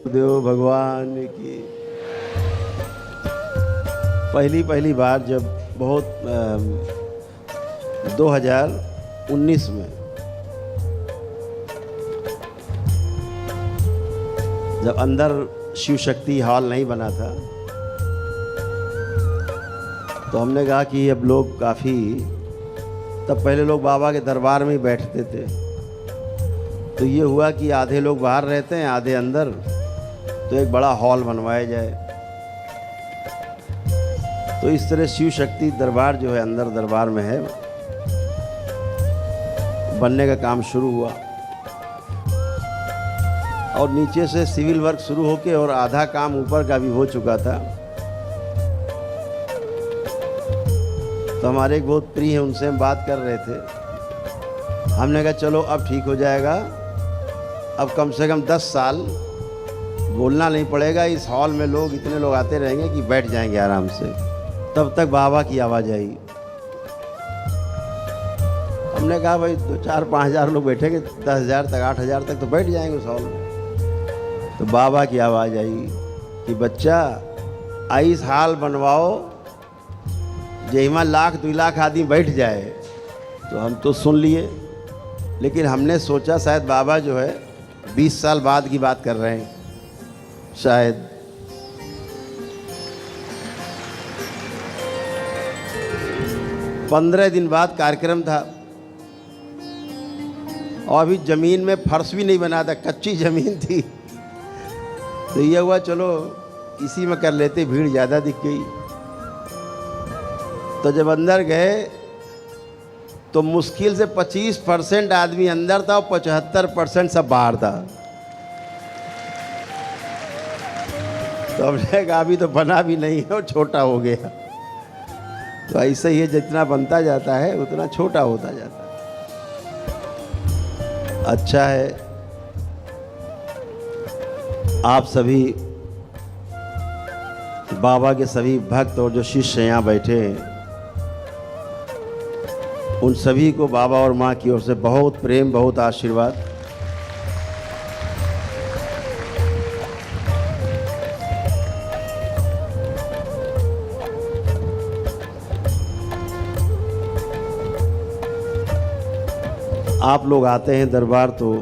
देव भगवान की। पहली बार जब बहुत 2019 में जब अंदर शिव शक्ति हॉल नहीं बना था तो हमने कहा कि अब लोग काफ़ी, तब पहले लोग बाबा के दरबार में ही बैठते थे, तो ये हुआ कि आधे लोग बाहर रहते हैं आधे अंदर, तो एक बड़ा हॉल बनवाया जाए। तो इस तरह शिव शक्ति दरबार जो है अंदर दरबार में है, बनने का काम शुरू हुआ और नीचे से सिविल वर्क शुरू होके और आधा काम ऊपर का भी हो चुका था। तो हमारे एक बहुत प्रिय हैं, उनसे हम बात कर रहे थे। हमने कहा चलो अब ठीक हो जाएगा, अब कम से कम 10 साल बोलना नहीं पड़ेगा, इस हॉल में लोग इतने लोग आते रहेंगे कि बैठ जाएंगे आराम से, तब तक बाबा की आवाज़ आई। हमने कहा भाई 2-4-5 हज़ार लोग बैठेंगे, 10,000 तक 8,000 तक तो बैठ जाएंगे उस हॉल में। तो बाबा की आवाज़ आई कि बच्चा इस हॉल बनवाओ जहिमा 1,00,000-2 लाख आदमी बैठ जाए। तो हम तो सुन लिए, लेकिन हमने सोचा शायद बाबा जो है 20 साल बाद की बात कर रहे हैं शायद। पंद्रह दिन बाद कार्यक्रम था और अभी ज़मीन में फर्श भी नहीं बना था, कच्ची ज़मीन थी। तो ये हुआ चलो इसी में कर लेते, भीड़ ज़्यादा दिख गई। तो जब अंदर गए तो मुश्किल से 25% आदमी अंदर था और 75% सब बाहर था। तो हमने कहा अभी तो बना भी नहीं है और छोटा हो गया। तो ऐसे ही जितना बनता जाता है उतना छोटा होता जाता है। अच्छा है आप सभी बाबा के सभी भक्त और जो शिष्य यहाँ बैठे हैं, उन सभी को बाबा और माँ की ओर से बहुत प्रेम, बहुत आशीर्वाद। आप लोग आते हैं दरबार तो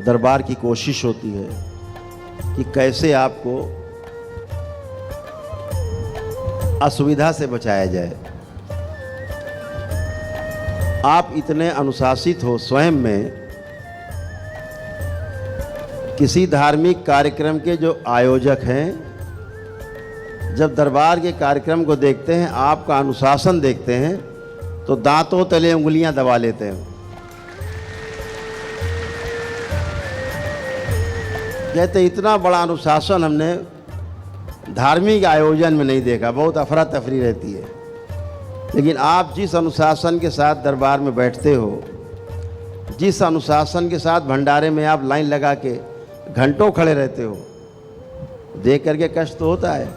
दरबार की कोशिश होती है कि कैसे आपको असुविधा से बचाया जाए। आप इतने अनुशासित हो स्वयं में, किसी धार्मिक कार्यक्रम के जो आयोजक हैं जब दरबार के कार्यक्रम को देखते हैं, आपका अनुशासन देखते हैं तो दांतों तले उंगलियां दबा लेते हैं। कहते इतना बड़ा अनुशासन हमने धार्मिक आयोजन में नहीं देखा, बहुत अफरा तफरी रहती है। लेकिन आप जिस अनुशासन के साथ दरबार में बैठते हो, जिस अनुशासन के साथ भंडारे में आप लाइन लगा के घंटों खड़े रहते हो, देख करके कष्ट तो होता है,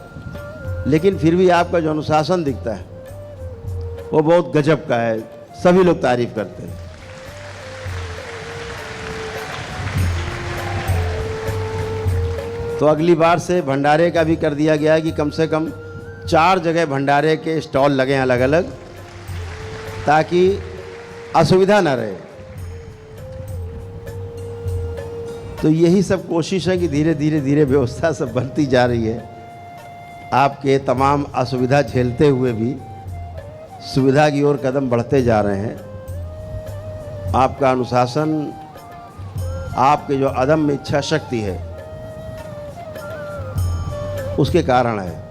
लेकिन फिर भी आपका जो अनुशासन दिखता है वो बहुत गजब का है, सभी लोग तारीफ करते हैं। तो अगली बार से भंडारे का भी कर दिया गया है कि कम से कम 4 जगह भंडारे के स्टॉल लगे हैं अलग अलग, ताकि असुविधा ना रहे। तो यही सब कोशिश है कि धीरे धीरे व्यवस्था सब बनती जा रही है। आपके तमाम असुविधा झेलते हुए भी सुविधा की ओर कदम बढ़ते जा रहे हैं। आपका अनुशासन, आपके जो अदम्य इच्छा शक्ति है उसके कारण है।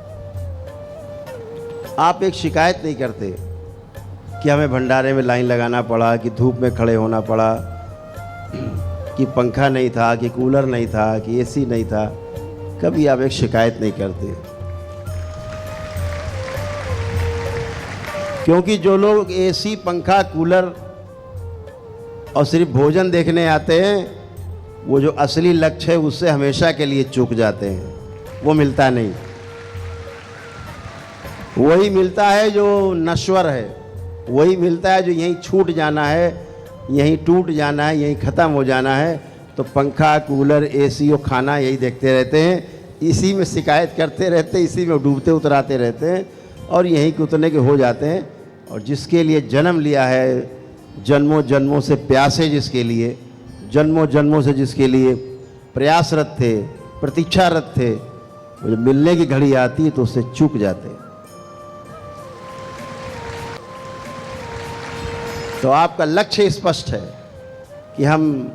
आप एक शिकायत नहीं करते कि हमें भंडारे में लाइन लगाना पड़ा, कि धूप में खड़े होना पड़ा, कि पंखा नहीं था, कि कूलर नहीं था, कि एसी नहीं था। कभी आप एक शिकायत नहीं करते, क्योंकि जो लोग एसी, पंखा, कूलर और सिर्फ भोजन देखने आते हैं, वो जो असली लक्ष्य है उससे हमेशा के लिए चूक जाते हैं। वो मिलता नहीं, वही मिलता है जो नश्वर है, वही मिलता है जो यहीं छूट जाना है, यहीं टूट जाना है, यहीं ख़त्म हो जाना है। तो पंखा, कूलर, एसी और खाना यही देखते रहते हैं, इसी में शिकायत करते रहते हैं, इसी में डूबते उतराते रहते हैं और यहीं के उतरने के हो जाते हैं। और जिसके लिए जन्म लिया है, जन्मों जन्मों से प्यासे जिसके लिए, जन्मों जन्मों से जिसके लिए प्रयासरत थे, प्रतीक्षारत थे, वो जब मिलने की घड़ी आती है तो उससे चूक जाते हैं। तो आपका लक्ष्य स्पष्ट है कि हम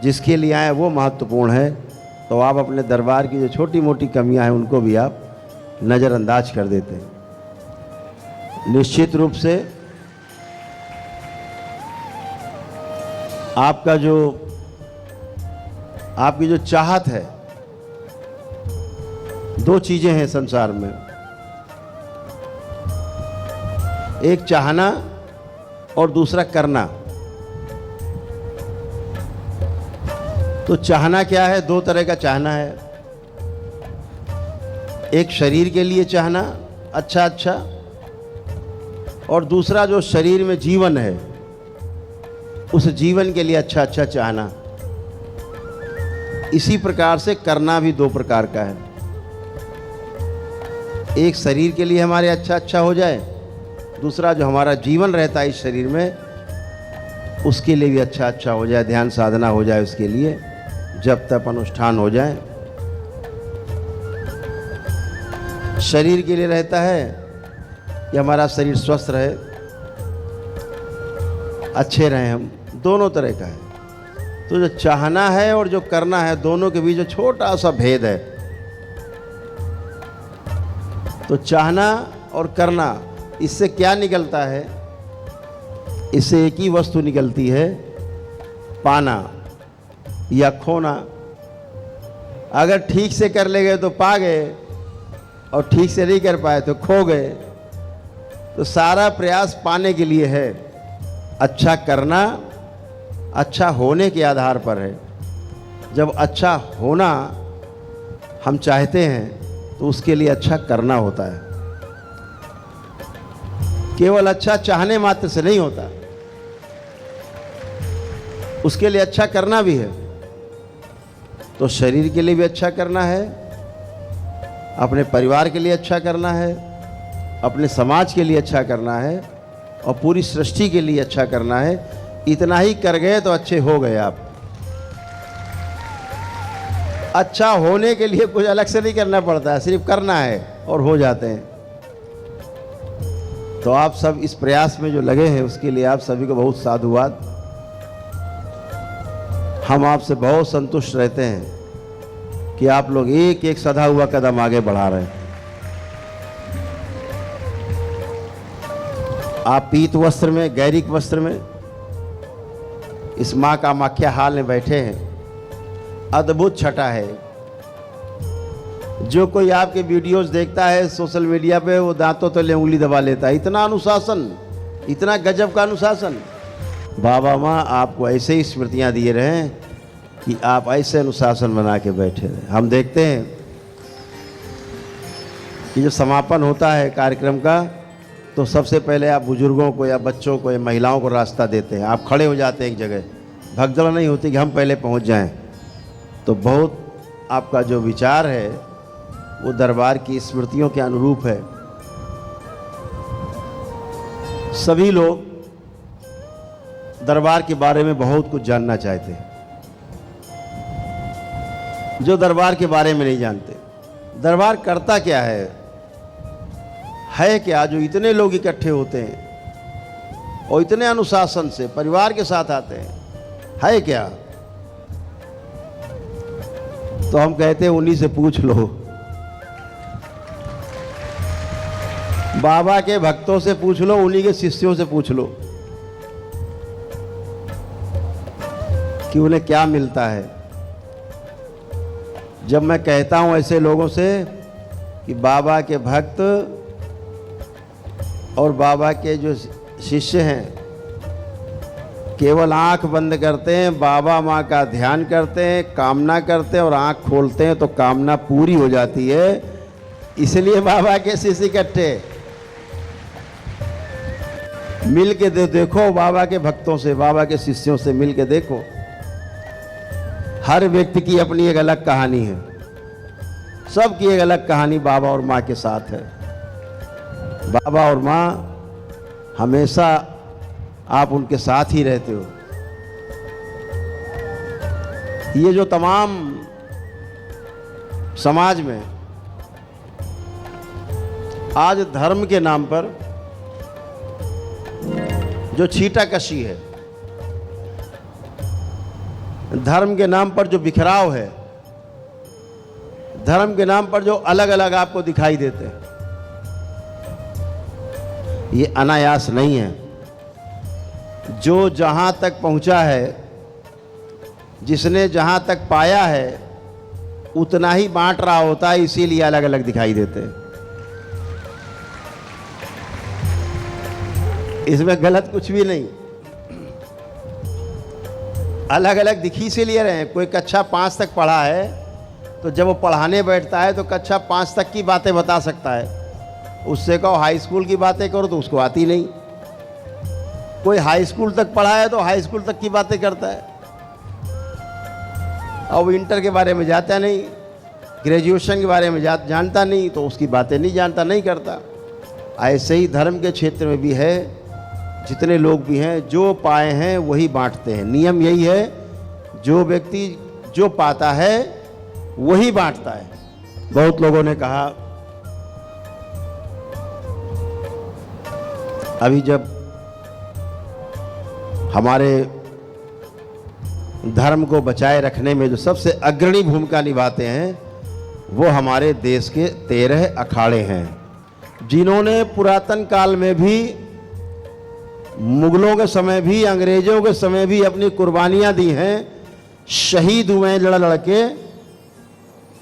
जिसके लिए आए वो महत्वपूर्ण है, तो आप अपने दरबार की जो छोटी मोटी कमियां हैं उनको भी आप नज़रअंदाज कर देते हैं। निश्चित रूप से आपकी जो चाहत है, दो चीज़ें हैं संसार में, एक चाहना और दूसरा करना। तो चाहना क्या है? दो तरह का चाहना है। एक शरीर के लिए चाहना अच्छा अच्छा, और दूसरा जो शरीर में जीवन है उस जीवन के लिए अच्छा अच्छा चाहना। इसी प्रकार से करना भी दो प्रकार का है। एक शरीर के लिए हमारे अच्छा अच्छा हो जाए, दूसरा जो हमारा जीवन रहता है इस शरीर में उसके लिए भी अच्छा अच्छा हो जाए, ध्यान साधना हो जाए उसके लिए, जब तक अनुष्ठान हो जाए। शरीर के लिए रहता है कि हमारा शरीर स्वस्थ रहे, अच्छे रहें हम, दोनों तरह का है। तो जो चाहना है और जो करना है, दोनों के बीच जो छोटा सा भेद है। तो चाहना और करना, इससे क्या निकलता है? इससे एक ही वस्तु निकलती है, पाना या खोना। अगर ठीक से कर ले गए तो पा गए, और ठीक से नहीं कर पाए तो खो गए। तो सारा प्रयास पाने के लिए है। अच्छा करना अच्छा होने के आधार पर है। जब अच्छा होना हम चाहते हैं तो उसके लिए अच्छा करना होता है। केवल अच्छा चाहने मात्र से नहीं होता, उसके लिए अच्छा करना भी है। तो शरीर के लिए भी अच्छा करना है, अपने परिवार के लिए अच्छा करना है, अपने समाज के लिए अच्छा करना है, और पूरी सृष्टि के लिए अच्छा करना है। इतना ही कर गए तो अच्छे हो गए आप। अच्छा होने के लिए कुछ अलग से नहीं करना पड़ता है, सिर्फ करना है और हो जाते हैं। तो आप सब इस प्रयास में जो लगे हैं उसके लिए आप सभी को बहुत साधुवाद। हम आपसे बहुत संतुष्ट रहते हैं कि आप लोग एक एक सधा हुआ कदम आगे बढ़ा रहे हैं। आप पीत वस्त्र में, गैरिक वस्त्र में इस माँ कामाख्या हाल में बैठे हैं। अद्भुत छटा है। जो कोई आपके वीडियोस देखता है सोशल मीडिया पे, वो दांतों तले उंगली दबा लेता है। इतना अनुशासन, इतना गजब का अनुशासन। बाबा माँ आपको ऐसे ही स्मृतियाँ दिए रहे कि आप ऐसे अनुशासन बना के बैठे रहे। हम देखते हैं कि जो समापन होता है कार्यक्रम का, तो सबसे पहले आप बुजुर्गों को या बच्चों को या महिलाओं को रास्ता देते हैं। आप खड़े हो जाते हैं एक जगह, भगदड़ नहीं होती कि हम पहले पहुंच जाएं। तो बहुत आपका जो विचार है वो दरबार की स्मृतियों के अनुरूप है। सभी लोग दरबार के बारे में बहुत कुछ जानना चाहते हैं, जो दरबार के बारे में नहीं जानते। दरबार करता क्या है क्या? जो इतने लोग इकट्ठे होते हैं और इतने अनुशासन से परिवार के साथ आते हैं, है क्या? तो हम कहते हैं उन्हीं से पूछ लो, बाबा के भक्तों से पूछ लो, उन्हीं के शिष्यों से पूछ लो कि उन्हें क्या मिलता है। जब मैं कहता हूं ऐसे लोगों से कि बाबा के भक्त और बाबा के जो शिष्य हैं केवल आंख बंद करते हैं, बाबा माँ का ध्यान करते हैं, कामना करते हैं और आंख खोलते हैं तो कामना पूरी हो जाती है। इसलिए बाबा के शिष्य इकट्ठे। मिल के देखो बाबा के भक्तों से, बाबा के शिष्यों से मिल के देखो। हर व्यक्ति की अपनी एक अलग कहानी है, सबकी एक अलग कहानी बाबा और माँ के साथ है। बाबा और माँ हमेशा आप उनके साथ ही रहते हो। ये जो तमाम समाज में आज धर्म के नाम पर जो छीटाकशी है, धर्म के नाम पर जो बिखराव है, धर्म के नाम पर जो अलग अलग आपको दिखाई देते हैं, ये अनायास नहीं है। जो जहां तक पहुंचा है, जिसने जहां तक पाया है, उतना ही बांट रहा होता है, इसीलिए अलग अलग दिखाई देते हैं। इसमें गलत कुछ भी नहीं, अलग अलग दिख इसीलिए रहे हैं। कोई कक्षा 5 तक पढ़ा है तो जब वो पढ़ाने बैठता है तो कक्षा 5 तक की बातें बता सकता है। उससे कहो हाई स्कूल की बातें करो तो उसको आती नहीं। कोई हाई स्कूल तक पढ़ा है तो हाई स्कूल तक की बातें करता है, और वो इंटर के बारे में जाता नहीं, ग्रेजुएशन के बारे में जानता नहीं, तो उसकी बातें नहीं जानता, नहीं करता। ऐसे ही धर्म के क्षेत्र में भी है। जितने लोग भी हैं, जो पाए हैं वही बांटते हैं। नियम यही है, जो व्यक्ति जो पाता है वही बांटता है। बहुत लोगों ने कहा, अभी जब हमारे धर्म को बचाए रखने में जो सबसे अग्रणी भूमिका निभाते हैं, वो हमारे देश के 13 अखाड़े हैं, जिन्होंने पुरातन काल में भी, मुगलों के समय भी, अंग्रेजों के समय भी अपनी कुर्बानियां दी हैं, शहीद हुए लड़ लड़के।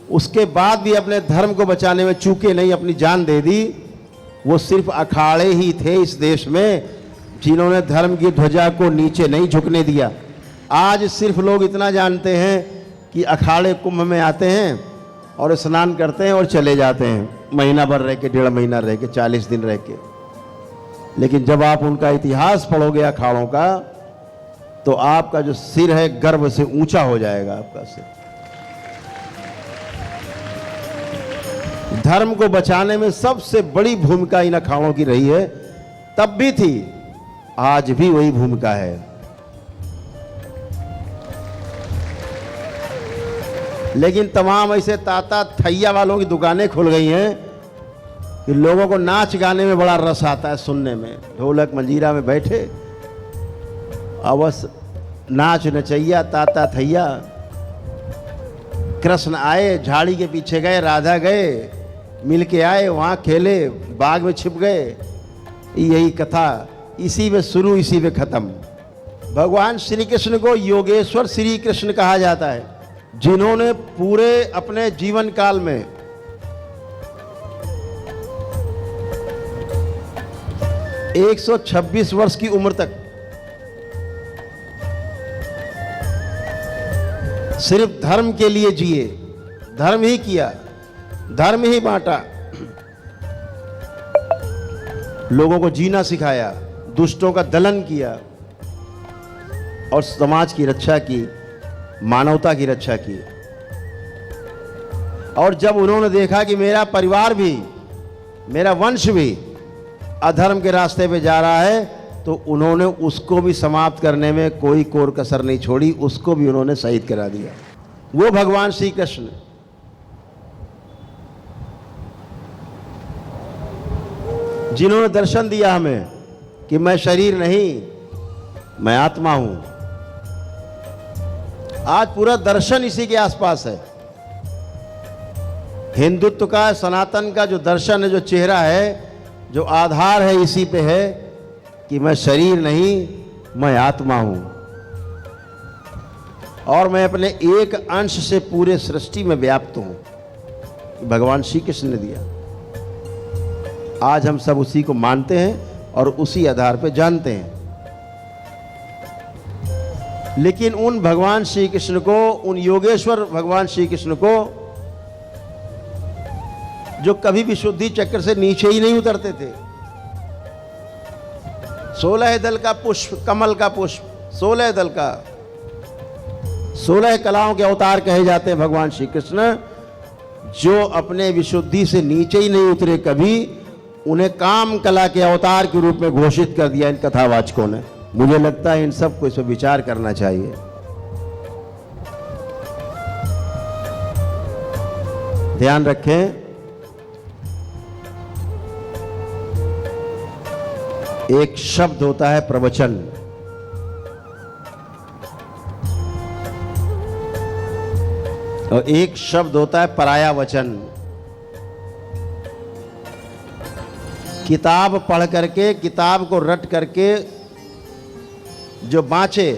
उसके बाद भी अपने धर्म को बचाने में चूके नहीं, अपनी जान दे दी। वो सिर्फ अखाड़े ही थे इस देश में जिन्होंने धर्म की ध्वजा को नीचे नहीं झुकने दिया। आज सिर्फ लोग इतना जानते हैं कि अखाड़े कुंभ में आते हैं और स्नान करते हैं और चले जाते हैं, महीना भर रह के, 1.5 महीना रह के, 40 दिन रह के। लेकिन जब आप उनका इतिहास पढ़ोगे अखाड़ों का, तो आपका जो सिर है गर्व से ऊंचा हो जाएगा। आपका सिर धर्म को बचाने में सबसे बड़ी भूमिका इन अखाड़ों की रही है, तब भी थी, आज भी वही भूमिका है। लेकिन तमाम ऐसे ताता थैया वालों की दुकानें खुल गई हैं कि लोगों को नाच गाने में बड़ा रस आता है, सुनने में। ढोलक मंजीरा में बैठे अवश्य नाच नचैया ताता थैया। कृष्ण आए, झाड़ी के पीछे गए, राधा गए, मिल के आए, वहाँ खेले, बाग में छिप गए। यही कथा, इसी में शुरू, इसी में खत्म। भगवान श्री कृष्ण को योगेश्वर श्री कृष्ण कहा जाता है, जिन्होंने पूरे अपने जीवन काल में एक 126 वर्ष की उम्र तक सिर्फ धर्म के लिए जिए, धर्म ही किया, धर्म ही बांटा, लोगों को जीना सिखाया, दुष्टों का दलन किया और समाज की रक्षा की, मानवता की रक्षा की। और जब उन्होंने देखा कि मेरा परिवार भी, मेरा वंश भी अधर्म के रास्ते पे जा रहा है, तो उन्होंने उसको भी समाप्त करने में कोई कोर कसर नहीं छोड़ी, उसको भी उन्होंने शहीद करा दिया। वो भगवान श्री कृष्ण जिन्होंने दर्शन दिया हमें कि मैं शरीर नहीं, मैं आत्मा हूं। आज पूरा दर्शन इसी के आसपास है। हिंदुत्व का, सनातन का जो दर्शन है, जो चेहरा है, जो आधार है, इसी पे है कि मैं शरीर नहीं, मैं आत्मा हूं, और मैं अपने एक अंश से पूरे सृष्टि में व्याप्त हूं। भगवान श्री कृष्ण ने दिया। आज हम सब उसी को मानते हैं और उसी आधार पे जानते हैं। लेकिन उन भगवान श्री कृष्ण को, उन योगेश्वर भगवान श्री कृष्ण को, जो कभी भी शुद्धि चक्र से नीचे ही नहीं उतरते थे। 16 दल का पुष्प, कमल का पुष्प, 16 दल का, 16 कलाओं के अवतार कहे जाते हैं भगवान श्री कृष्ण। जो अपने विशुद्धि से नीचे ही नहीं उतरे कभी, उन्हें काम कला के अवतार के रूप में घोषित कर दिया इन कथावाचकों ने। मुझे लगता है इन सबको इस पर विचार करना चाहिए। ध्यान रखें, एक शब्द होता है प्रवचन, और एक शब्द होता है पराया वचन। किताब पढ़ करके, किताब को रट करके जो बाँचे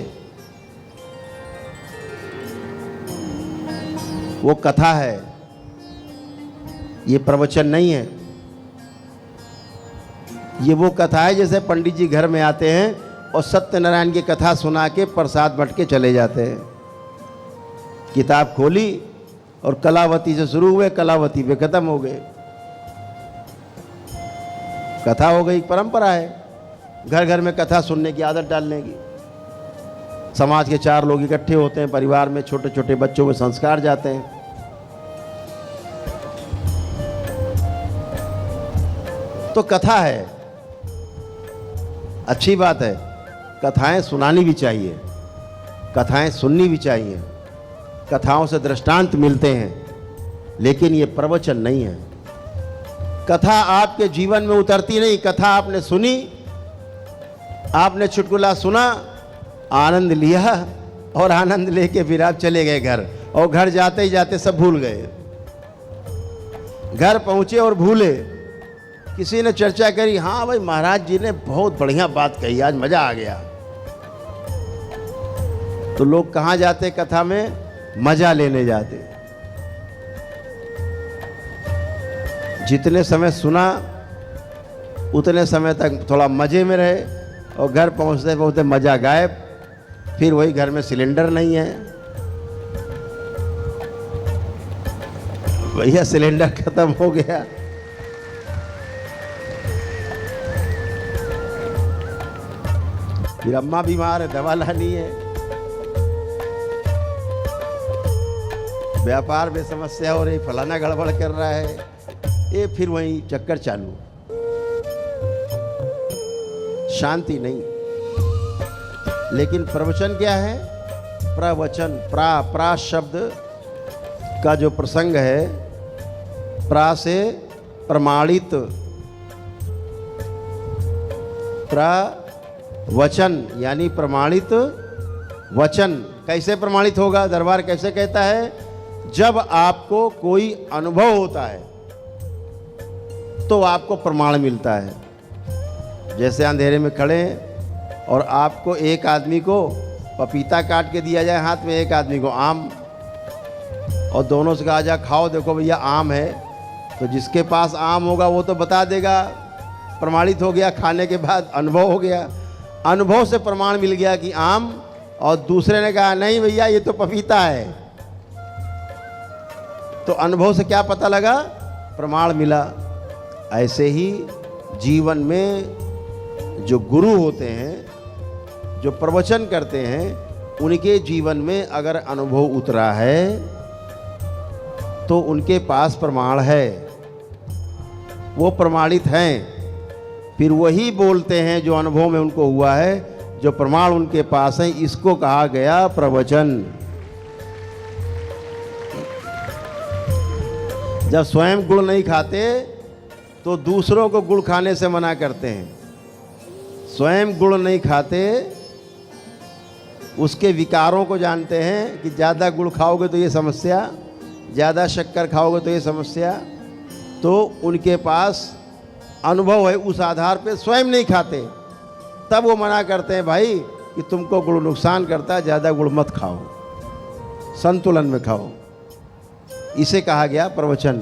वो कथा है, ये प्रवचन नहीं है। ये वो कथा है जैसे पंडित जी घर में आते हैं और सत्यनारायण की कथा सुना के प्रसाद बट के चले जाते हैं। किताब खोली और कलावती से शुरू हुए, कलावती पे खत्म हो गए। कथा हो गई, परंपरा है घर घर में कथा सुनने की आदत डालने की। समाज के 4 लोग इकट्ठे होते हैं, परिवार में छोटे छोटे बच्चों में संस्कार जाते हैं। तो कथा है, अच्छी बात है, कथाएं सुनानी भी चाहिए, कथाएं सुननी भी चाहिए, कथाओं से दृष्टांत मिलते हैं, लेकिन ये प्रवचन नहीं है। कथा आपके जीवन में उतरती नहीं। कथा आपने सुनी, आपने चुटकुला सुना, आनंद लिया और आनंद लेके फिर आप चले गए घर, और घर जाते ही जाते सब भूल गए। घर पहुंचे और भूले। किसी ने चर्चा करी, हाँ भाई महाराज जी ने बहुत बढ़िया बात कही, आज मजा आ गया। तो लोग कहाँ जाते कथा में? मजा लेने जाते। जितने समय सुना उतने समय तक थोड़ा मजे में रहे, और घर पहुंचते पहुंचते मजा गायब। फिर वही घर में सिलेंडर नहीं है, भैया सिलेंडर खत्म हो गया। फिर अम्मा बीमार है, दवा लानी है, व्यापार में समस्या हो रही, फलाना गड़बड़ कर रहा है, ये फिर वही चक्कर चालू, शांति नहीं। लेकिन प्रवचन क्या है? प्रवचन, प्रा शब्द का जो प्रसंग है, प्रा से प्रमाणित, प्रवचन यानी प्रमाणित वचन। कैसे प्रमाणित होगा? दरबार कैसे कहता है? जब आपको कोई अनुभव होता है तो आपको प्रमाण मिलता है। जैसे अंधेरे में खड़े हैं और आपको एक आदमी को पपीता काट के दिया जाए हाथ में, एक आदमी को आम, और दोनों से कहा जाए खाओ, देखो भैया आम है, तो जिसके पास आम होगा वो तो बता देगा, प्रमाणित हो गया। खाने के बाद अनुभव हो गया, अनुभव से प्रमाण मिल गया कि आम, और दूसरे ने कहा नहीं भैया ये तो पपीता है, तो अनुभव से क्या पता लगा? प्रमाण मिला। ऐसे ही जीवन में जो गुरु होते हैं, जो प्रवचन करते हैं, उनके जीवन में अगर अनुभव उतरा है तो उनके पास प्रमाण है, वो प्रमाणित हैं। फिर वही बोलते हैं जो अनुभव में उनको हुआ है, जो प्रमाण उनके पास है। इसको कहा गया प्रवचन। जब स्वयं गुड़ नहीं खाते तो दूसरों को गुड़ खाने से मना करते हैं। स्वयं गुड़ नहीं खाते, उसके विकारों को जानते हैं कि ज़्यादा गुड़ खाओगे तो ये समस्या, ज़्यादा शक्कर खाओगे तो ये समस्या, तो उनके पास अनुभव है, उस आधार पे स्वयं नहीं खाते। तब वो मना करते हैं भाई कि तुमको गुड़ नुकसान करता है, ज़्यादा गुड़ मत खाओ, संतुलन में खाओ। इसे कहा गया प्रवचन।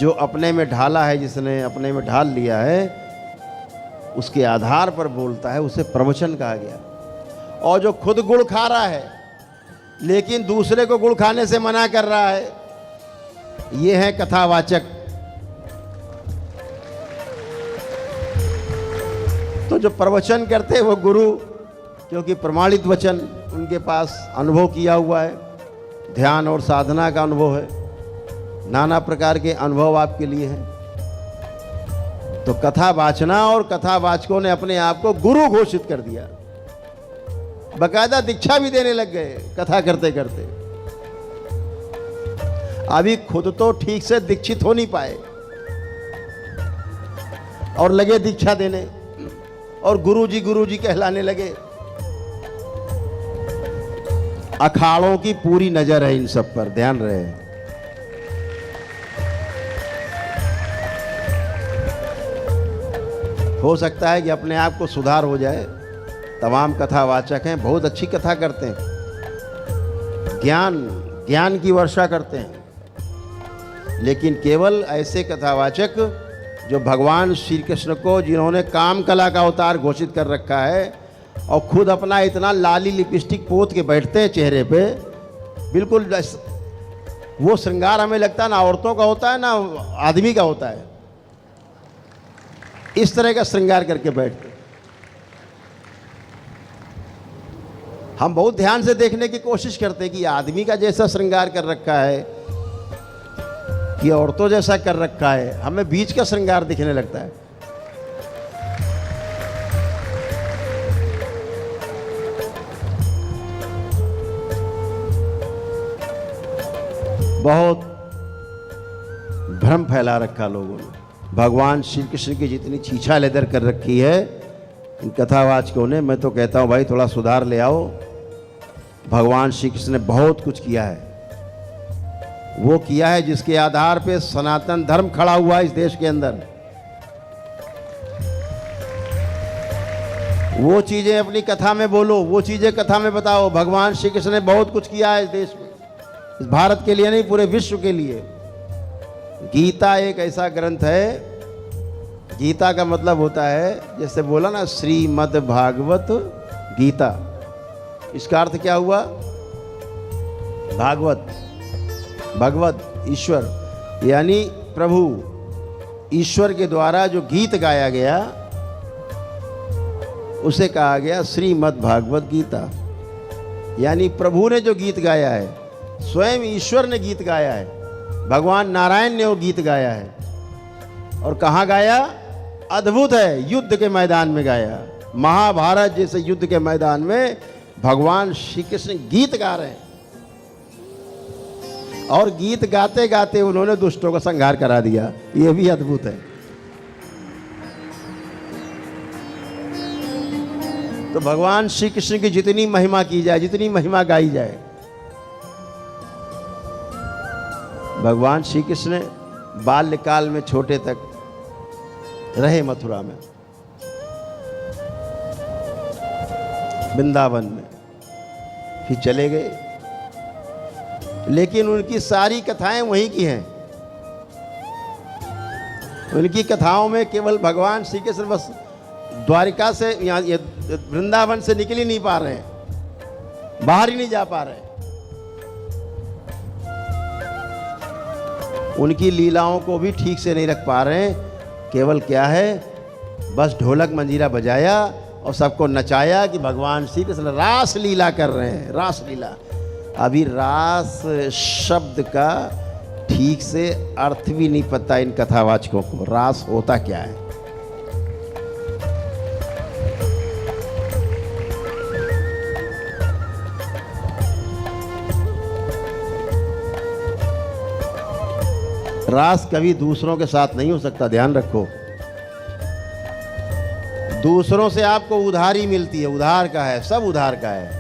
जो अपने में ढाला है, जिसने अपने में ढाल लिया है, उसके आधार पर बोलता है, उसे प्रवचन कहा गया। और जो खुद गुड़ खा रहा है लेकिन दूसरे को गुड़ खाने से मना कर रहा है, ये है कथावाचक। तो जो प्रवचन करते हैं वो गुरु, क्योंकि प्रमाणित वचन उनके पास अनुभव किया हुआ है, ध्यान और साधना का अनुभव है, नाना प्रकार के अनुभव आपके लिए हैं। तो कथा वाचना और कथावाचकों ने अपने आप को गुरु घोषित कर दिया, बकायदा दीक्षा भी देने लग गए कथा करते करते। अभी खुद तो ठीक से दीक्षित हो नहीं पाए और लगे दीक्षा देने, और गुरुजी कहलाने लगे। अखाड़ों की पूरी नजर है इन सब पर, ध्यान रहे। हो सकता है कि अपने आप को सुधार हो जाए। तमाम कथावाचक हैं, बहुत अच्छी कथा करते हैं, ज्ञान की वर्षा करते हैं, लेकिन केवल ऐसे कथावाचक जो भगवान श्री कृष्ण को, जिन्होंने काम कला का अवतार घोषित कर रखा है और खुद अपना इतना लाली लिपस्टिक पोत के बैठते हैं चेहरे पे, बिल्कुल वो श्रृंगार हमें लगता है ना औरतों का होता है ना आदमी का होता है, इस तरह का श्रृंगार करके बैठते। हम बहुत ध्यान से देखने की कोशिश करते हैं कि आदमी का जैसा श्रृंगार कर रखा है कि औरतों जैसा कर रखा है, हमें बीच का श्रृंगार दिखने लगता है। बहुत भ्रम फैला रखा लोगों ने। भगवान श्री कृष्ण की जितनी छीछा लेदर कर रखी है इन कथावाचकों ने, मैं तो कहता हूँ भाई थोड़ा सुधार ले आओ। भगवान श्री कृष्ण ने बहुत कुछ किया है, वो किया है जिसके आधार पे सनातन धर्म खड़ा हुआ है इस देश के अंदर। वो चीजें अपनी कथा में बोलो, वो चीजें कथा में बताओ। भगवान श्री कृष्ण ने बहुत कुछ किया है इस देश में, इस भारत के लिए नहीं, पूरे विश्व के लिए। गीता एक ऐसा ग्रंथ है, गीता का मतलब होता है, जैसे बोला ना श्रीमद् भागवत गीता, इसका अर्थ क्या हुआ? भागवत, भगवत ईश्वर, यानी प्रभु ईश्वर के द्वारा जो गीत गाया गया उसे कहा गया श्रीमद् भागवत गीता। यानी प्रभु ने जो गीत गाया है, स्वयं ईश्वर ने गीत गाया है, भगवान नारायण ने वो गीत गाया है। और कहाँ गाया? अद्भुत है, युद्ध के मैदान में गाया। महाभारत जैसे युद्ध के मैदान में भगवान श्री कृष्ण गीत गा रहे हैं, और गीत गाते गाते उन्होंने दुष्टों का संहार करा दिया। ये भी अद्भुत है। तो भगवान श्री कृष्ण की जितनी महिमा की जाए, जितनी महिमा गाई जाए, भगवान श्री कृष्ण बाल्यकाल में छोटे तक रहे मथुरा में, वृंदावन में, फिर चले गए। लेकिन उनकी सारी कथाएं वहीं की हैं। उनकी कथाओं में केवल भगवान श्री कृष्ण बस द्वारिका से, यहाँ वृंदावन से निकल ही नहीं पा रहे हैं, बाहर ही नहीं जा पा रहे। उनकी लीलाओं को भी ठीक से नहीं रख पा रहे हैं। केवल क्या है, बस ढोलक मंजीरा बजाया और सबको नचाया कि भगवान श्री कृष्ण रास लीला कर रहे हैं, रास लीला। अभी रास शब्द का ठीक से अर्थ भी नहीं पता इन कथावाचकों को, रास होता क्या है। रास कभी दूसरों के साथ नहीं हो सकता, ध्यान रखो। दूसरों से आपको उधारी मिलती है, उधार का है, सब उधार का है।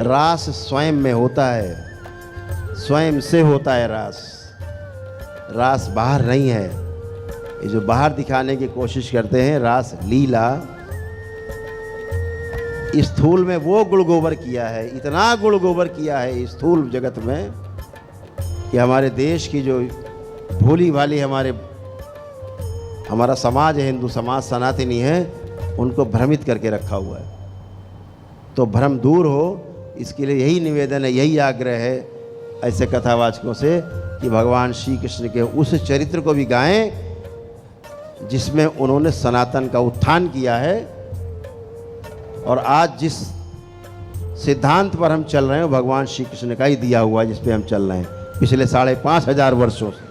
रास स्वयं में होता है, स्वयं से होता है रास। रास बाहर नहीं है। ये जो बाहर दिखाने की कोशिश करते हैं, रास लीला, स्थूल में वो गुड़ गोबर किया है, इतना गुड़ गोबर किया है स्थूल जगत में कि हमारे देश की जो भोली भाली हमारा समाज है, हिंदू समाज सनातनी है, उनको भ्रमित करके रखा हुआ है। तो भ्रम दूर हो, इसके लिए यही निवेदन है, यही आग्रह है ऐसे कथावाचकों से कि भगवान श्री कृष्ण के उस चरित्र को भी गाएं जिसमें उन्होंने सनातन का उत्थान किया है। और आज जिस सिद्धांत पर हम चल रहे हैं, भगवान श्री कृष्ण का ही दिया हुआ जिस पे हम चल रहे हैं पिछले 5,500 वर्षों से।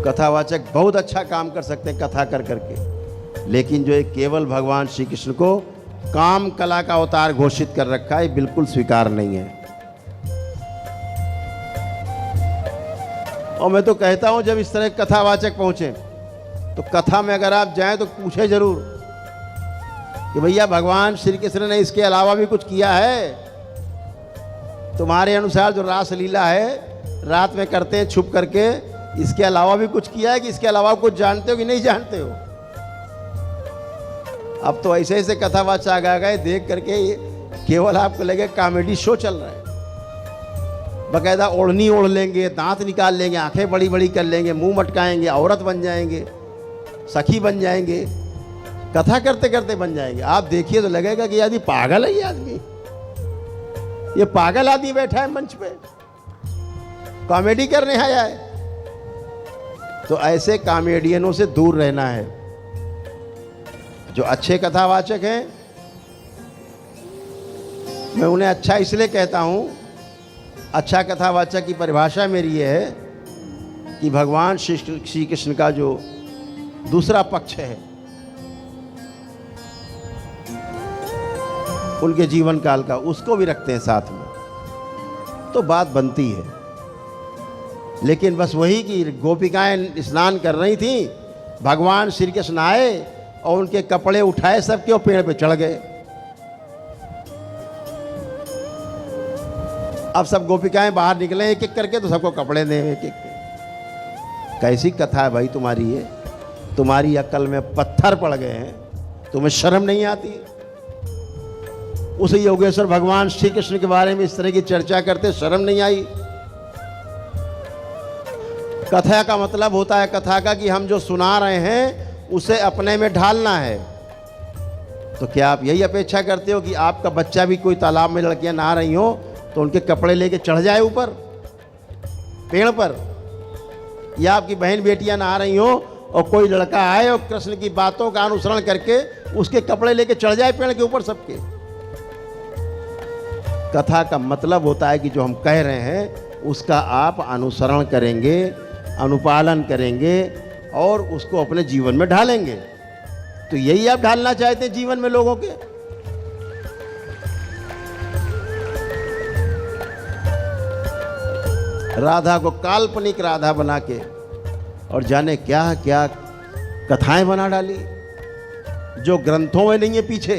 कथावाचक बहुत अच्छा काम कर सकते हैं कथा कर करके, लेकिन जो एक केवल भगवान श्री कृष्ण को काम कला का अवतार घोषित कर रखा है, बिल्कुल स्वीकार नहीं है। और मैं तो कहता हूं जब इस तरह कथावाचक पहुंचे तो कथा में अगर आप जाएं तो पूछे जरूर कि भैया भगवान श्री कृष्ण ने इसके अलावा भी कुछ किया है? तुम्हारे अनुसार जो रास लीला है रात में करते हैं छुप करके, इसके अलावा भी कुछ किया है कि इसके अलावा कुछ जानते हो कि नहीं जानते हो? अब तो ऐसे ऐसे कथावाचक आ गए देख करके केवल आपको लगे कॉमेडी शो चल रहा है। बकायदा ओढ़नी ओढ़ लेंगे, दांत निकाल लेंगे, आंखें बड़ी बड़ी कर लेंगे, मुंह मटकाएंगे, औरत बन जाएंगे, सखी बन जाएंगे, कथा करते करते बन जाएंगे। आप देखिए तो लगेगा कि यार ये पागल है, ये आदमी, ये पागल आदमी बैठा है मंच पे, कॉमेडी करने आया है। तो ऐसे कॉमेडियनों से दूर रहना है। जो अच्छे कथावाचक हैं मैं उन्हें अच्छा इसलिए कहता हूं, अच्छा कथावाचक की परिभाषा मेरी ये है कि भगवान श्री कृष्ण का जो दूसरा पक्ष है उनके जीवन काल का, उसको भी रखते हैं साथ में, तो बात बनती है। लेकिन बस वही कि गोपिकाएं स्नान कर रही थी, भगवान श्री कृष्ण आए और उनके कपड़े उठाए सबके और पेड़ पे चढ़ गए। अब सब गोपिकाएं बाहर निकले एक एक करके, तो सबको कपड़े दे एक एक। कैसी कथा है भाई तुम्हारी ये? तुम्हारी अक्ल में पत्थर पड़ गए हैं, तुम्हें शर्म नहीं आती? उस योगेश्वर भगवान श्री कृष्ण के बारे में इस तरह की चर्चा करते शर्म नहीं आई? कथा का मतलब होता है कथा का कि हम जो सुना रहे हैं उसे अपने में ढालना है। तो क्या आप यही अपेक्षा करते हो कि आपका बच्चा भी कोई तालाब में लड़कियां नहा रही हो तो उनके कपड़े लेके चढ़ जाए ऊपर पेड़ पर? या आपकी बहन बेटियां नहा रही हो और कोई लड़का आए और कृष्ण की बातों का अनुसरण करके उसके कपड़े लेके चढ़ जाए पेड़ के ऊपर सबके? कथा का मतलब होता है कि जो हम कह रहे हैं उसका आप अनुसरण करेंगे, अनुपालन करेंगे और उसको अपने जीवन में ढालेंगे। तो यही आप ढालना चाहते हैं जीवन में लोगों के? राधा को काल्पनिक राधा बना के और जाने क्या क्या कथाएं बना डाली जो ग्रंथों में नहीं है। पीछे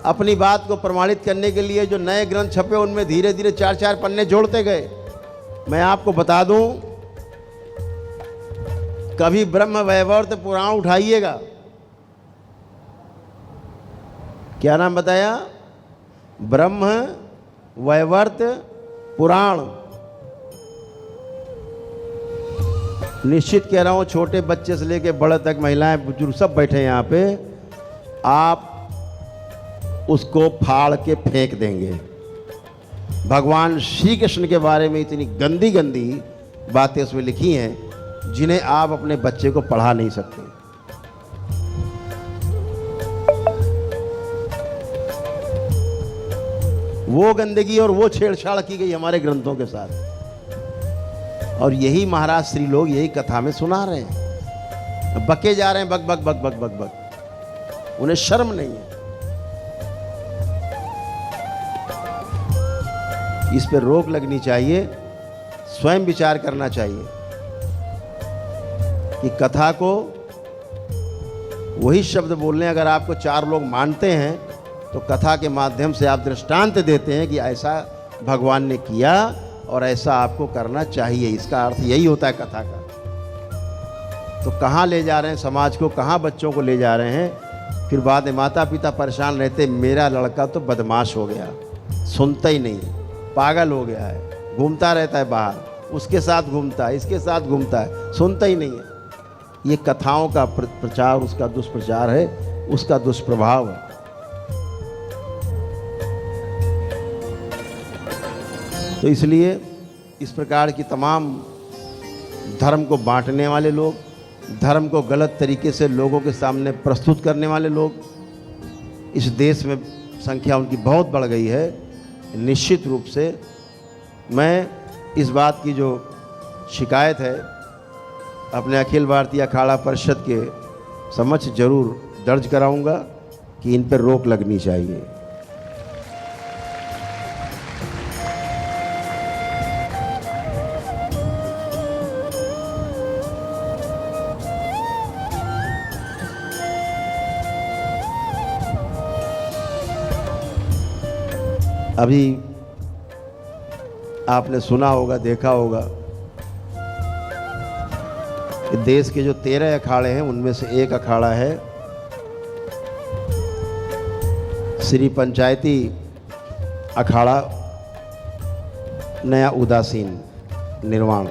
अपनी बात को प्रमाणित करने के लिए जो नए ग्रंथ छपे उनमें धीरे धीरे 4-4 पन्ने जोड़ते गए। मैं आपको बता दूं, कभी ब्रह्म वैवर्त पुराण उठाइएगा। क्या नाम बताया? ब्रह्म वैवर्त पुराण। निश्चित कह रहा हूं, छोटे बच्चे से लेकर बड़े तक, महिलाएं बुजुर्ग सब बैठे यहाँ पे, आप उसको फाड़ के फेंक देंगे। भगवान श्री कृष्ण के बारे में इतनी गंदी गंदी बातें उसमें लिखी हैं जिन्हें आप अपने बच्चे को पढ़ा नहीं सकते। वो गंदगी और वो छेड़छाड़ की गई हमारे ग्रंथों के साथ, और यही महाराज श्री लोग यही कथा में सुना रहे हैं, बके जा रहे हैं, बक बक बक बक बक बक। उन्हें शर्म नहीं है। इस पर रोक लगनी चाहिए, स्वयं विचार करना चाहिए कि कथा को वही शब्द बोलने अगर आपको 4 लोग मानते हैं तो कथा के माध्यम से आप दृष्टांत देते हैं कि ऐसा भगवान ने किया और ऐसा आपको करना चाहिए। इसका अर्थ यही होता है कथा का। तो कहाँ ले जा रहे हैं समाज को, कहाँ बच्चों को ले जा रहे हैं? फिर बाद में माता पिता परेशान रहते, मेरा लड़का तो बदमाश हो गया, सुनता ही नहीं, पागल हो गया है, घूमता रहता है बाहर, उसके साथ घूमता है, इसके साथ घूमता है, सुनता ही नहीं है। ये कथाओं का प्रचार उसका दुष्प्रचार है, उसका दुष्प्रभाव है। तो इसलिए इस प्रकार की तमाम धर्म को बांटने वाले लोग, धर्म को गलत तरीके से लोगों के सामने प्रस्तुत करने वाले लोग इस देश में संख्या उनकी बहुत बढ़ गई है। निश्चित रूप से मैं इस बात की जो शिकायत है अपने अखिल भारतीय अखाड़ा परिषद के समक्ष जरूर दर्ज कराऊंगा कि इन पर रोक लगनी चाहिए। अभी आपने सुना होगा, देखा होगा कि देश के जो 13 अखाड़े हैं उनमें से एक अखाड़ा है श्री पंचायती अखाड़ा नया उदासीन निर्माण।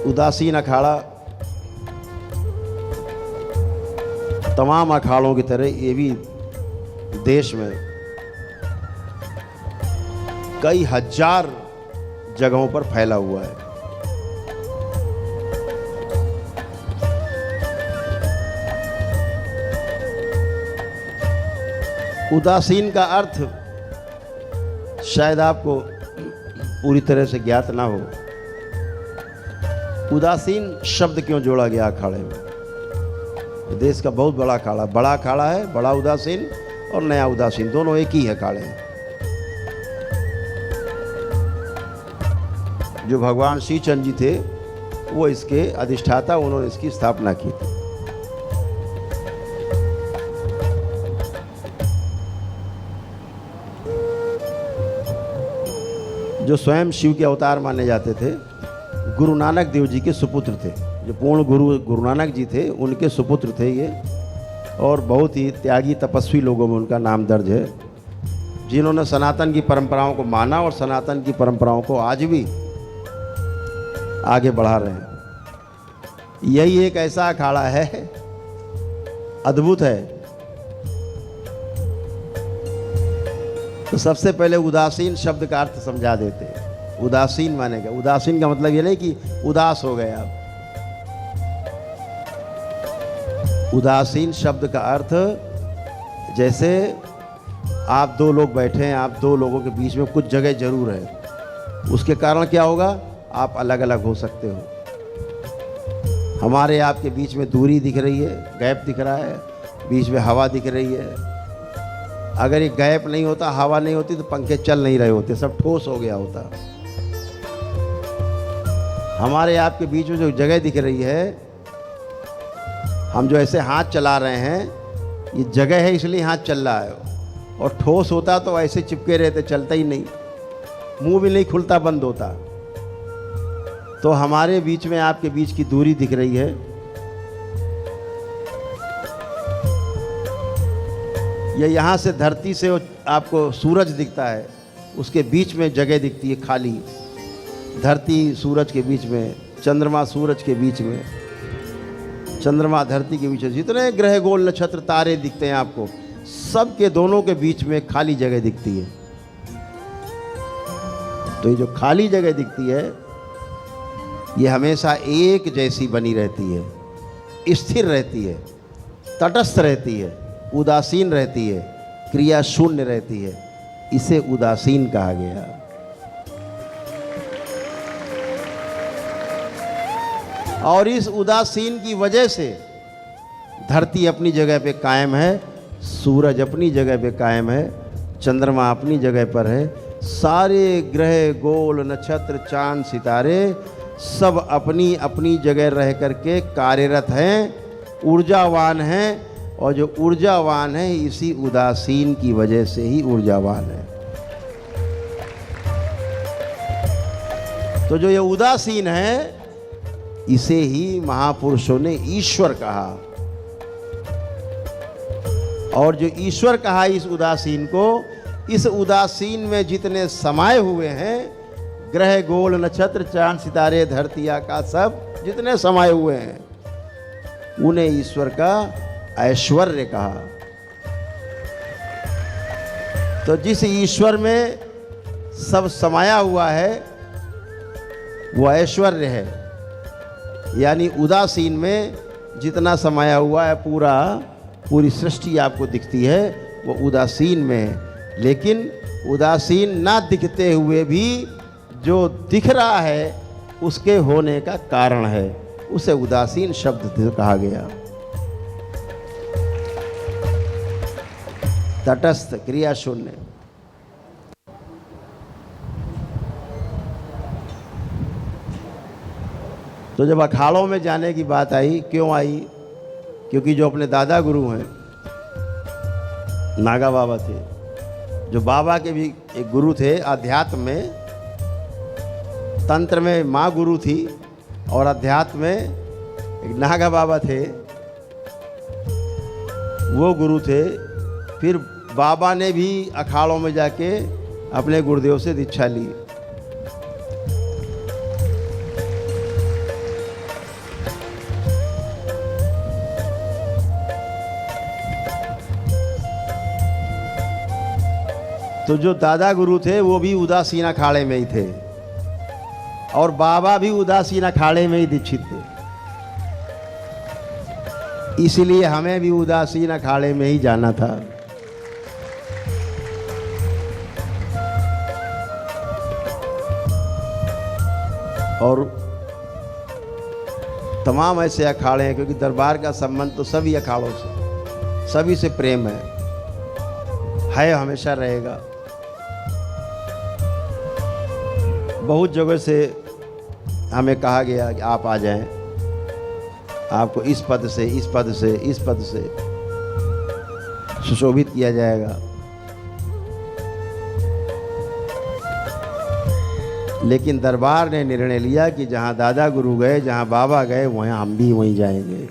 उदासीन अखाड़ा तमाम अखाड़ों की तरह ये भी देश में कई हजार जगहों पर फैला हुआ है। उदासीन का अर्थ शायद आपको पूरी तरह से ज्ञात ना हो। उदासीन शब्द क्यों जोड़ा गया अखाड़े में? देश का बहुत बड़ा अखाड़ा, बड़ा अखाड़ा है, बड़ा उदासीन और नया उदासीन दोनों एक ही अखाड़े हैं। जो भगवान श्री चंद जी थे वो इसके अधिष्ठाता, उन्होंने इसकी स्थापना की थी। जो स्वयं शिव के अवतार माने जाते थे, गुरु नानक देव जी के सुपुत्र थे। जो पूर्ण गुरु नानक जी थे उनके सुपुत्र थे ये, और बहुत ही त्यागी तपस्वी लोगों में उनका नाम दर्ज है, जिन्होंने सनातन की परंपराओं को माना और सनातन की परंपराओं को आज भी आगे बढ़ा रहे हैं। यही एक ऐसा अखाड़ा है, अद्भुत है। तो सबसे पहले उदासीन शब्द का अर्थ समझा देते हैं। उदासीन माने क्या? उदासीन का मतलब ये नहीं कि उदास हो गए आप। उदासीन शब्द का अर्थ जैसे आप दो लोग बैठे हैं, आप दो लोगों के बीच में कुछ जगह जरूर है, उसके कारण क्या होगा? आप अलग अलग हो सकते हो। हमारे आपके बीच में दूरी दिख रही है, गैप दिख रहा है, बीच में हवा दिख रही है। अगर ये गैप नहीं होता, हवा नहीं होती, तो पंखे चल नहीं रहे होते, सब ठोस हो गया होता। हमारे आपके बीच में जो जगह दिख रही है, हम जो ऐसे हाथ चला रहे हैं, ये जगह है इसलिए हाथ चल रहा है। और ठोस होता तो ऐसे चिपके रहते, चलता ही नहीं, मुंह भी नहीं खुलता, बंद होता। तो हमारे बीच में आपके बीच की दूरी दिख रही है। ये यहाँ से धरती से आपको सूरज दिखता है, उसके बीच में जगह दिखती है खाली। धरती सूरज के बीच में, चंद्रमा सूरज के बीच में, चंद्रमा धरती के बीच में, जितने ग्रह गोल नक्षत्र तारे दिखते हैं आपको, सब के दोनों के बीच में खाली जगह दिखती है। तो ये जो खाली जगह दिखती है ये हमेशा एक जैसी बनी रहती है, स्थिर रहती है, तटस्थ रहती है, उदासीन रहती है, क्रिया शून्य रहती है। इसे उदासीन कहा गया। और इस उदासीन की वजह से धरती अपनी जगह पे कायम है, सूरज अपनी जगह पे कायम है, चंद्रमा अपनी जगह पर है, सारे ग्रह गोल नक्षत्र चांद सितारे सब अपनी अपनी जगह रह करके कार्यरत हैं, ऊर्जावान हैं। और जो ऊर्जावान है इसी उदासीन की वजह से ही ऊर्जावान है। तो जो ये उदासीन है इसे ही महापुरुषों ने ईश्वर कहा। और जो ईश्वर कहा इस उदासीन को, इस उदासीन में जितने समाये हुए हैं, ग्रह गोल नक्षत्र चांद सितारे धरती आकाश सब जितने समाये हुए हैं, उन्हें ईश्वर का ऐश्वर्य कहा। तो जिस ईश्वर में सब समाया हुआ है वो ऐश्वर्य है। यानी उदासीन में जितना समाया हुआ है पूरी सृष्टि आपको दिखती है वो उदासीन में है। लेकिन उदासीन ना दिखते हुए भी जो दिख रहा है उसके होने का कारण है, उसे उदासीन शब्द से कहा गया। तटस्थ, क्रिया शून्य। तो जब अखाड़ों में जाने की बात आई, क्यों आई? क्योंकि जो अपने दादा गुरु हैं, नागा बाबा थे, जो बाबा के भी एक गुरु थे अध्यात्म में, तंत्र में माँ गुरु थी और अध्यात्म में एक नागा बाबा थे, वो गुरु थे। फिर बाबा ने भी अखाड़ों में जाके अपने गुरुदेव से दीक्षा ली। तो जो दादा गुरु थे वो भी उदासीन अखाड़े में ही थे और बाबा भी उदासीन अखाड़े में ही दीक्षित थे। इसलिए हमें भी उदासीन अखाड़े में ही जाना था। और तमाम ऐसे अखाड़े हैं, क्योंकि दरबार का संबंध तो सभी अखाड़ों से, सभी से प्रेम है, हमेशा रहेगा। बहुत जगह से हमें कहा गया कि आप आ जाएं, आपको इस पद से, इस पद से, इस पद से सुशोभित किया जाएगा। लेकिन दरबार ने निर्णय लिया कि जहाँ दादा गुरु गए, जहाँ बाबा गए, वहाँ हम भी वहीं जाएंगे।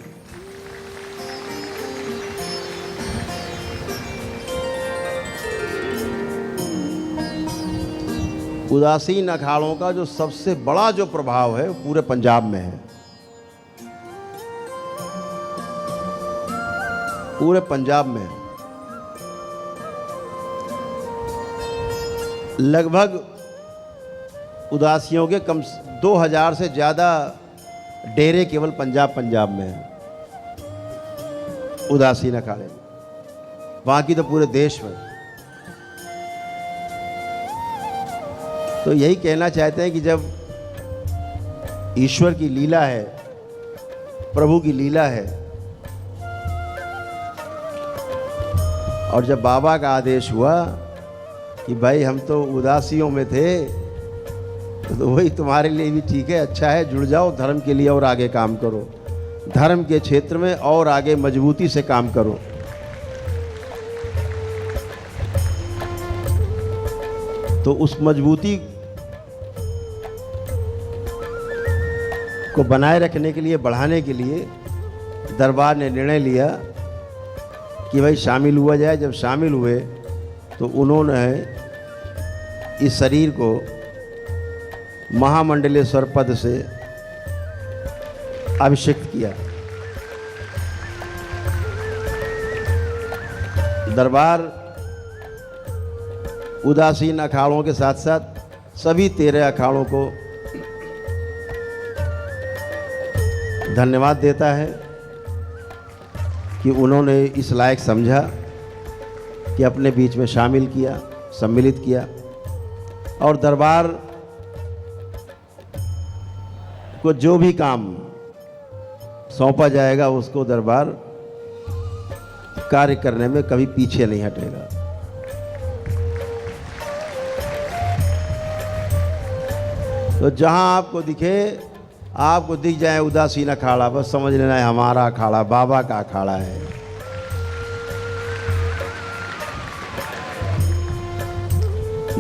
उदासीन अखाड़ों का जो सबसे बड़ा जो प्रभाव है पूरे पंजाब में है, पूरे पंजाब में। लगभग उदासियों के कम 2000 से ज़्यादा डेरे केवल पंजाब में हैं, उदासीन अखाड़े में। बाकी तो पूरे देश में। तो यही कहना चाहते हैं कि जब ईश्वर की लीला है, प्रभु की लीला है, और जब बाबा का आदेश हुआ कि भाई हम तो उदासियों में थे, तो वही तुम्हारे लिए भी ठीक है, अच्छा है, जुड़ जाओ धर्म के लिए और आगे काम करो, धर्म के क्षेत्र में और आगे मजबूती से काम करो। तो उस मजबूती को बनाए रखने के लिए, बढ़ाने के लिए दरबार ने निर्णय लिया कि भाई शामिल हुआ जाए। जब शामिल हुए तो उन्होंने इस शरीर को महामंडलेश्वर पद से अभिषेक किया। दरबार उदासीन अखाड़ों के साथ साथ सभी 13 अखाड़ों को धन्यवाद देता है कि उन्होंने इस लायक समझा कि अपने बीच में शामिल किया, सम्मिलित किया। और दरबार को जो भी काम सौंपा जाएगा उसको दरबार कार्य करने में कभी पीछे नहीं हटेगा। तो जहां आपको दिखे, आपको दिख जाए उदासीन अखाड़ा, बस समझ लेना है हमारा अखाड़ा, बाबा का अखाड़ा है।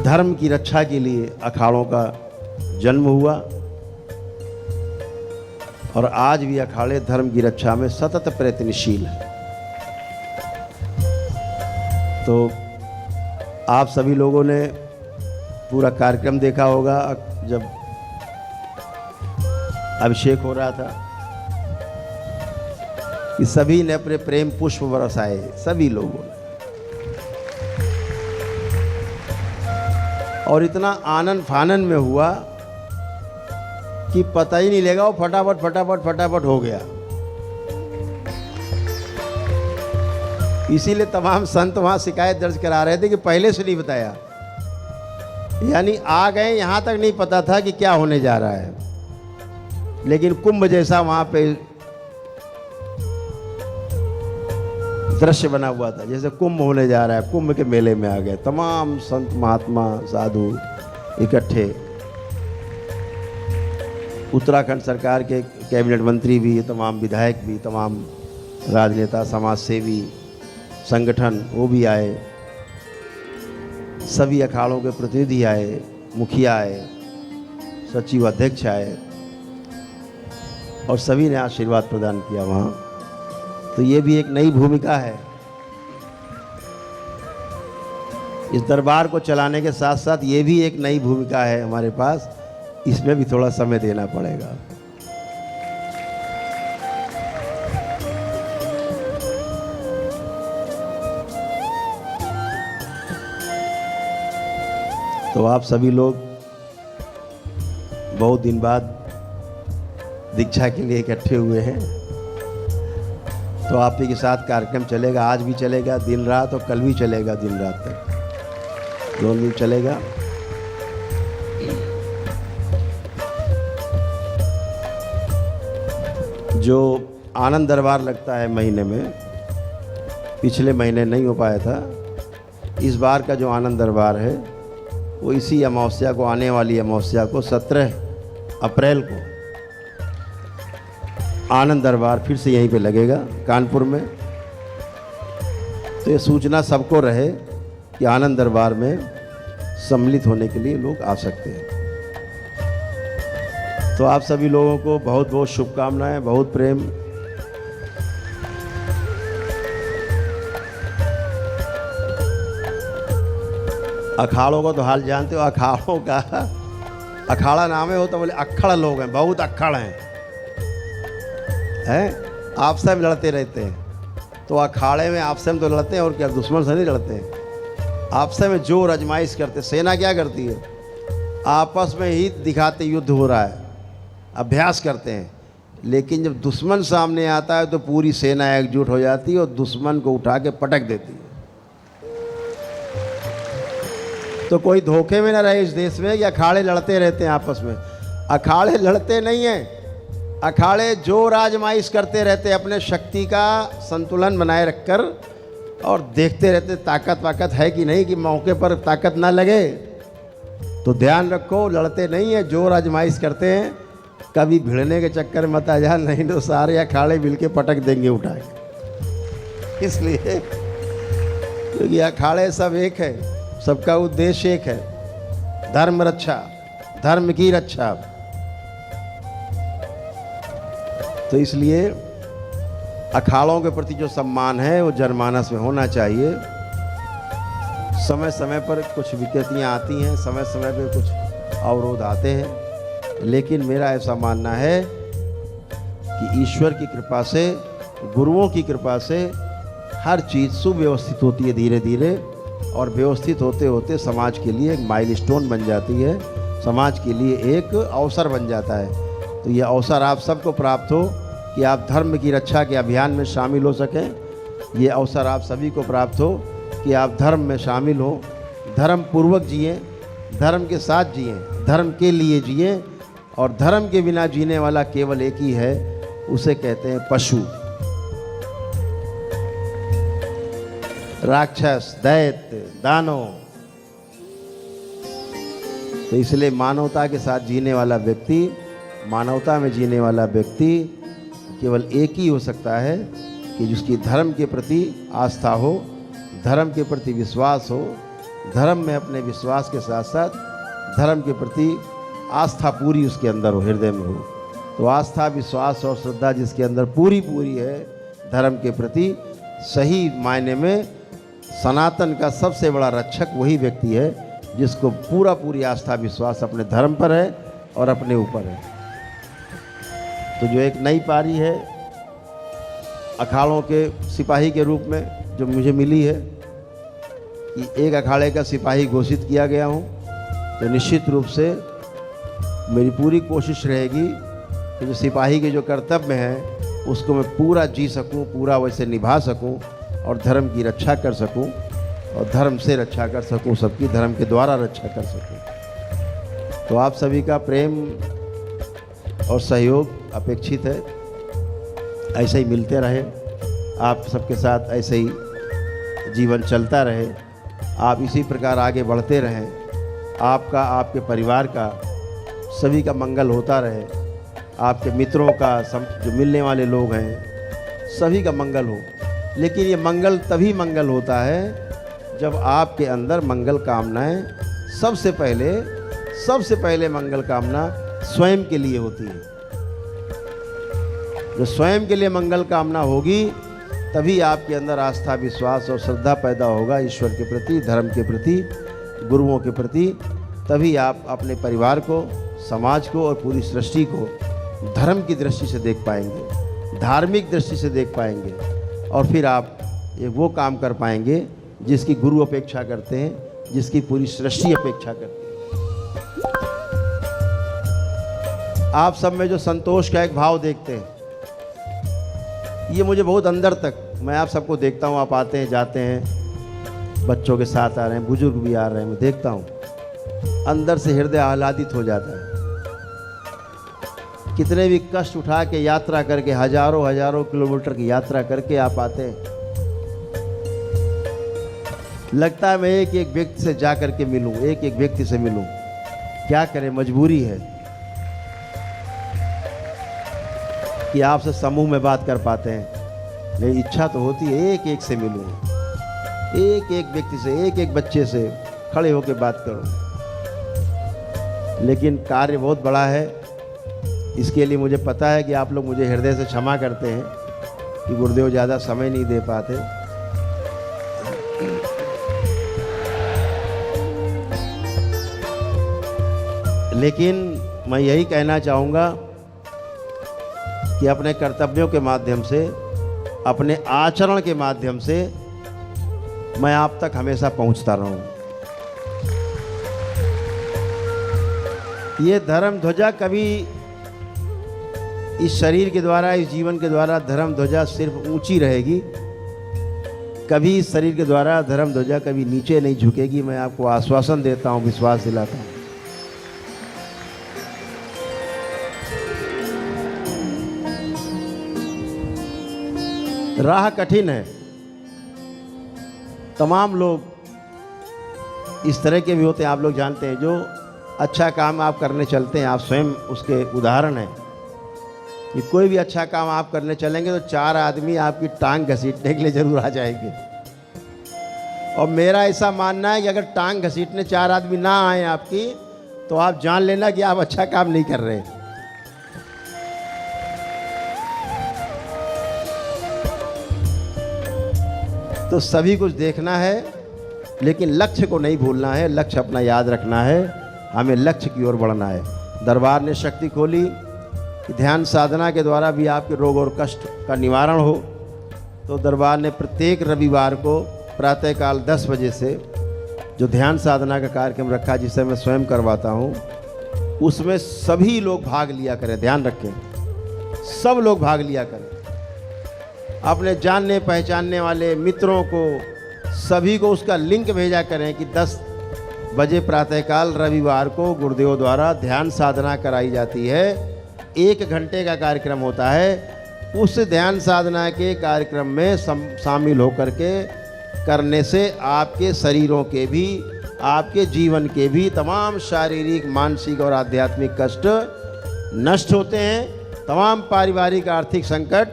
धर्म की रक्षा के लिए अखाड़ों का जन्म हुआ और आज भी अखाड़े धर्म की रक्षा में सतत प्रयत्नशील है। तो आप सभी लोगों ने पूरा कार्यक्रम देखा होगा जब अभिषेक हो रहा था कि सभी ने अपने प्रेम पुष्प बरसाए, सभी लोगों ने। और इतना आनंद फानन में हुआ कि पता ही नहीं लगा, वो फटाफट फटाफट फटाफट हो गया। इसीलिए तमाम संत वहां शिकायत दर्ज करा रहे थे कि पहले से नहीं बताया, यानी आ गए यहाँ तक नहीं पता था कि क्या होने जा रहा है। लेकिन कुंभ जैसा वहां पे दृश्य बना हुआ था, जैसे कुंभ होने जा रहा है, कुंभ के मेले में आ गए तमाम संत महात्मा साधु इकट्ठे। उत्तराखंड सरकार के कैबिनेट मंत्री भी, तमाम विधायक भी, तमाम राजनेता, समाज सेवी संगठन वो भी आए, सभी अखाड़ों के प्रतिनिधि आए, मुखिया आए, सचिव अध्यक्ष आए और सभी ने आशीर्वाद प्रदान किया वहाँ। तो ये भी एक नई भूमिका है। इस दरबार को चलाने के साथ साथ ये भी एक नई भूमिका है हमारे पास, इसमें भी थोड़ा समय देना पड़ेगा। तो आप सभी लोग बहुत दिन बाद दीक्षा के लिए इकट्ठे हुए हैं, तो आप ही के साथ कार्यक्रम चलेगा, आज भी चलेगा दिन रात और कल भी चलेगा दिन रात तक, दोनों दिन चलेगा। जो आनंद दरबार लगता है महीने में, पिछले महीने नहीं हो पाया था, इस बार का जो आनंद दरबार है वो इसी अमावस्या को, आने वाली अमावस्या को 17 अप्रैल को आनंद दरबार फिर से यहीं पे लगेगा कानपुर में। तो ये सूचना सबको रहे कि आनंद दरबार में सम्मिलित होने के लिए लोग आ सकते हैं। तो आप सभी लोगों को बहुत बहुत शुभकामनाएं, बहुत प्रेम। अखाड़ों का तो हाल जानते हो, अखाड़ों का अखाड़ा नाम है, वो तो बोले अक्खड़ लोग हैं, बहुत अक्खड़ हैं आपसे में लड़ते रहते हैं। तो अखाड़े में आपसे में तो लड़ते हैं और क्या, दुश्मन से नहीं लड़ते हैं, आपसे में जोर आजमाइश करते। सेना क्या करती है, आपस में ही दिखाते युद्ध हो रहा है, अभ्यास करते हैं। लेकिन जब दुश्मन सामने आता है तो पूरी सेना एकजुट हो जाती है और दुश्मन को उठा के पटक देती है। तो कोई धोखे में ना रहे इस देश में कि अखाड़े लड़ते रहते हैं आपस में। अखाड़े लड़ते नहीं हैं, अखाड़े जोर आजमाइश करते रहते, अपने शक्ति का संतुलन बनाए रखकर और देखते रहते ताकत वाकत है कि नहीं, कि मौके पर ताकत ना लगे। तो ध्यान रखो, लड़ते नहीं है, जोर आजमाइश करते हैं। कभी भिड़ने के चक्कर में मत आ जा, नहीं तो सारे अखाड़े मिल के पटक देंगे उठा के। इसलिए क्योंकि अखाड़े सब एक है, सबका उद्देश्य एक है, धर्म रक्षा, धर्म की रक्षा। तो इसलिए अखाड़ों के प्रति जो सम्मान है वो जनमानस में होना चाहिए। समय समय पर कुछ विकृतियां आती हैं, समय समय पर कुछ अवरोध आते हैं, लेकिन मेरा ऐसा मानना है कि ईश्वर की कृपा से, गुरुओं की कृपा से हर चीज़ सुव्यवस्थित होती है धीरे धीरे, और व्यवस्थित होते होते समाज के लिए एक माइलस्टोन बन जाती है, समाज के लिए एक अवसर बन जाता है। तो ये अवसर आप सबको प्राप्त हो कि आप धर्म की रक्षा के अभियान में शामिल हो सकें। ये अवसर आप सभी को प्राप्त हो कि आप धर्म में शामिल हो, धर्म पूर्वक जिएं, धर्म के साथ जिएं, धर्म के लिए जिएं। और धर्म के बिना जीने वाला केवल एक ही है, उसे कहते हैं पशु, राक्षस, दैत्य, दानव। तो इसलिए मानवता के साथ जीने वाला व्यक्ति, मानवता में जीने वाला व्यक्ति केवल एक ही हो सकता है कि जिसकी धर्म के प्रति आस्था हो, धर्म के प्रति विश्वास हो, धर्म में अपने विश्वास के साथ साथ धर्म के प्रति आस्था पूरी उसके अंदर हो, हृदय में हो। तो आस्था, विश्वास और श्रद्धा जिसके अंदर पूरी पूरी है धर्म के प्रति, सही मायने में सनातन का सबसे बड़ा रक्षक वही व्यक्ति है जिसको पूरा पूरी आस्था विश्वास अपने धर्म पर है और अपने ऊपर है। तो जो एक नई पारी है अखाड़ों के सिपाही के रूप में जो मुझे मिली है कि एक अखाड़े का सिपाही घोषित किया गया हूँ, तो निश्चित रूप से मेरी पूरी कोशिश रहेगी कि जो सिपाही के जो कर्तव्य हैं उसको मैं पूरा जी सकूं, पूरा वैसे निभा सकूं और धर्म की रक्षा कर सकूं और धर्म से रक्षा कर सकूं, सबकी धर्म के द्वारा रक्षा कर सकूं। तो आप सभी का प्रेम और सहयोग अपेक्षित है, ऐसे ही मिलते रहे, आप सबके साथ ऐसे ही जीवन चलता रहे, आप इसी प्रकार आगे बढ़ते रहें, आपका, आपके परिवार का, सभी का मंगल होता रहे, आपके मित्रों का, जो मिलने वाले लोग हैं सभी का मंगल हो। लेकिन ये मंगल तभी मंगल होता है जब आपके अंदर मंगल कामनाएं सबसे पहले मंगल कामना स्वयं के लिए होती है। जो स्वयं के लिए मंगल कामना होगी तभी आपके अंदर आस्था, विश्वास और श्रद्धा पैदा होगा ईश्वर के प्रति, धर्म के प्रति, गुरुओं के प्रति। तभी आप अपने परिवार को, समाज को और पूरी सृष्टि को धर्म की दृष्टि से देख पाएंगे, धार्मिक दृष्टि से देख पाएंगे और फिर आप ये वो काम कर पाएंगे जिसकी गुरु अपेक्षा करते हैं, जिसकी पूरी सृष्टि अपेक्षा करती है। आप सब में जो संतोष का एक भाव देखते हैं, ये मुझे बहुत अंदर तक, मैं आप सबको देखता हूँ, आप आते हैं जाते हैं, बच्चों के साथ आ रहे हैं, बुजुर्ग भी आ रहे हैं, मैं देखता हूँ, अंदर से हृदय आह्लादित हो जाता है। कितने भी कष्ट उठा के यात्रा करके, हजारों किलोमीटर की यात्रा करके आप आते हैं, लगता है मैं एक एक व्यक्ति से जा करके मिलूं, एक एक व्यक्ति से मिलूं। क्या करें, मजबूरी है कि आपसे समूह में बात कर पाते हैं। मेरी इच्छा तो होती है एक एक से मिलूं, एक एक व्यक्ति से, एक एक बच्चे से खड़े होकर बात करूं, लेकिन कार्य बहुत बड़ा है। इसके लिए मुझे पता है कि आप लोग मुझे हृदय से क्षमा करते हैं कि गुरुदेव ज़्यादा समय नहीं दे पाते। लेकिन मैं यही कहना चाहूँगा कि अपने कर्तव्यों के माध्यम से, अपने आचरण के माध्यम से मैं आप तक हमेशा पहुँचता रहूँ। ये धर्म ध्वजा कभी इस शरीर के द्वारा, इस जीवन के द्वारा धर्म ध्वजा सिर्फ ऊंची रहेगी, कभी इस शरीर के द्वारा धर्म ध्वजा कभी नीचे नहीं झुकेगी। मैं आपको आश्वासन देता हूँ, विश्वास दिलाता हूँ। राह कठिन है, तमाम लोग इस तरह के भी होते हैं, आप लोग जानते हैं, जो अच्छा काम आप करने चलते हैं, आप स्वयं उसके उदाहरण हैं कि कोई भी अच्छा काम आप करने चलेंगे तो 4 आदमी आपकी टांग घसीटने के लिए ज़रूर आ जाएंगे। और मेरा ऐसा मानना है कि अगर टांग घसीटने 4 आदमी ना आए आपकी, तो आप जान लेना कि आप अच्छा काम नहीं कर रहे। तो सभी कुछ देखना है, लेकिन लक्ष्य को नहीं भूलना है, लक्ष्य अपना याद रखना है, हमें लक्ष्य की ओर बढ़ना है। दरबार ने शक्ति खोली कि ध्यान साधना के द्वारा भी आपके रोग और कष्ट का निवारण हो। तो दरबार ने प्रत्येक रविवार को प्रातःकाल 10 बजे से जो ध्यान साधना का कार्यक्रम रखा, जिसे मैं स्वयं करवाता हूँ, उसमें सभी लोग भाग लिया करें। ध्यान रखें, सब लोग भाग लिया करें, अपने जानने पहचानने वाले मित्रों को, सभी को उसका लिंक भेजा करें कि 10 बजे प्रातःकाल रविवार को गुरुदेव द्वारा ध्यान साधना कराई जाती है। 1 घंटे का कार्यक्रम होता है। उस ध्यान साधना के कार्यक्रम में शामिल होकर के करने से आपके शरीरों के भी, आपके जीवन के भी तमाम शारीरिक, मानसिक और आध्यात्मिक कष्ट नष्ट होते हैं। तमाम पारिवारिक, आर्थिक संकट,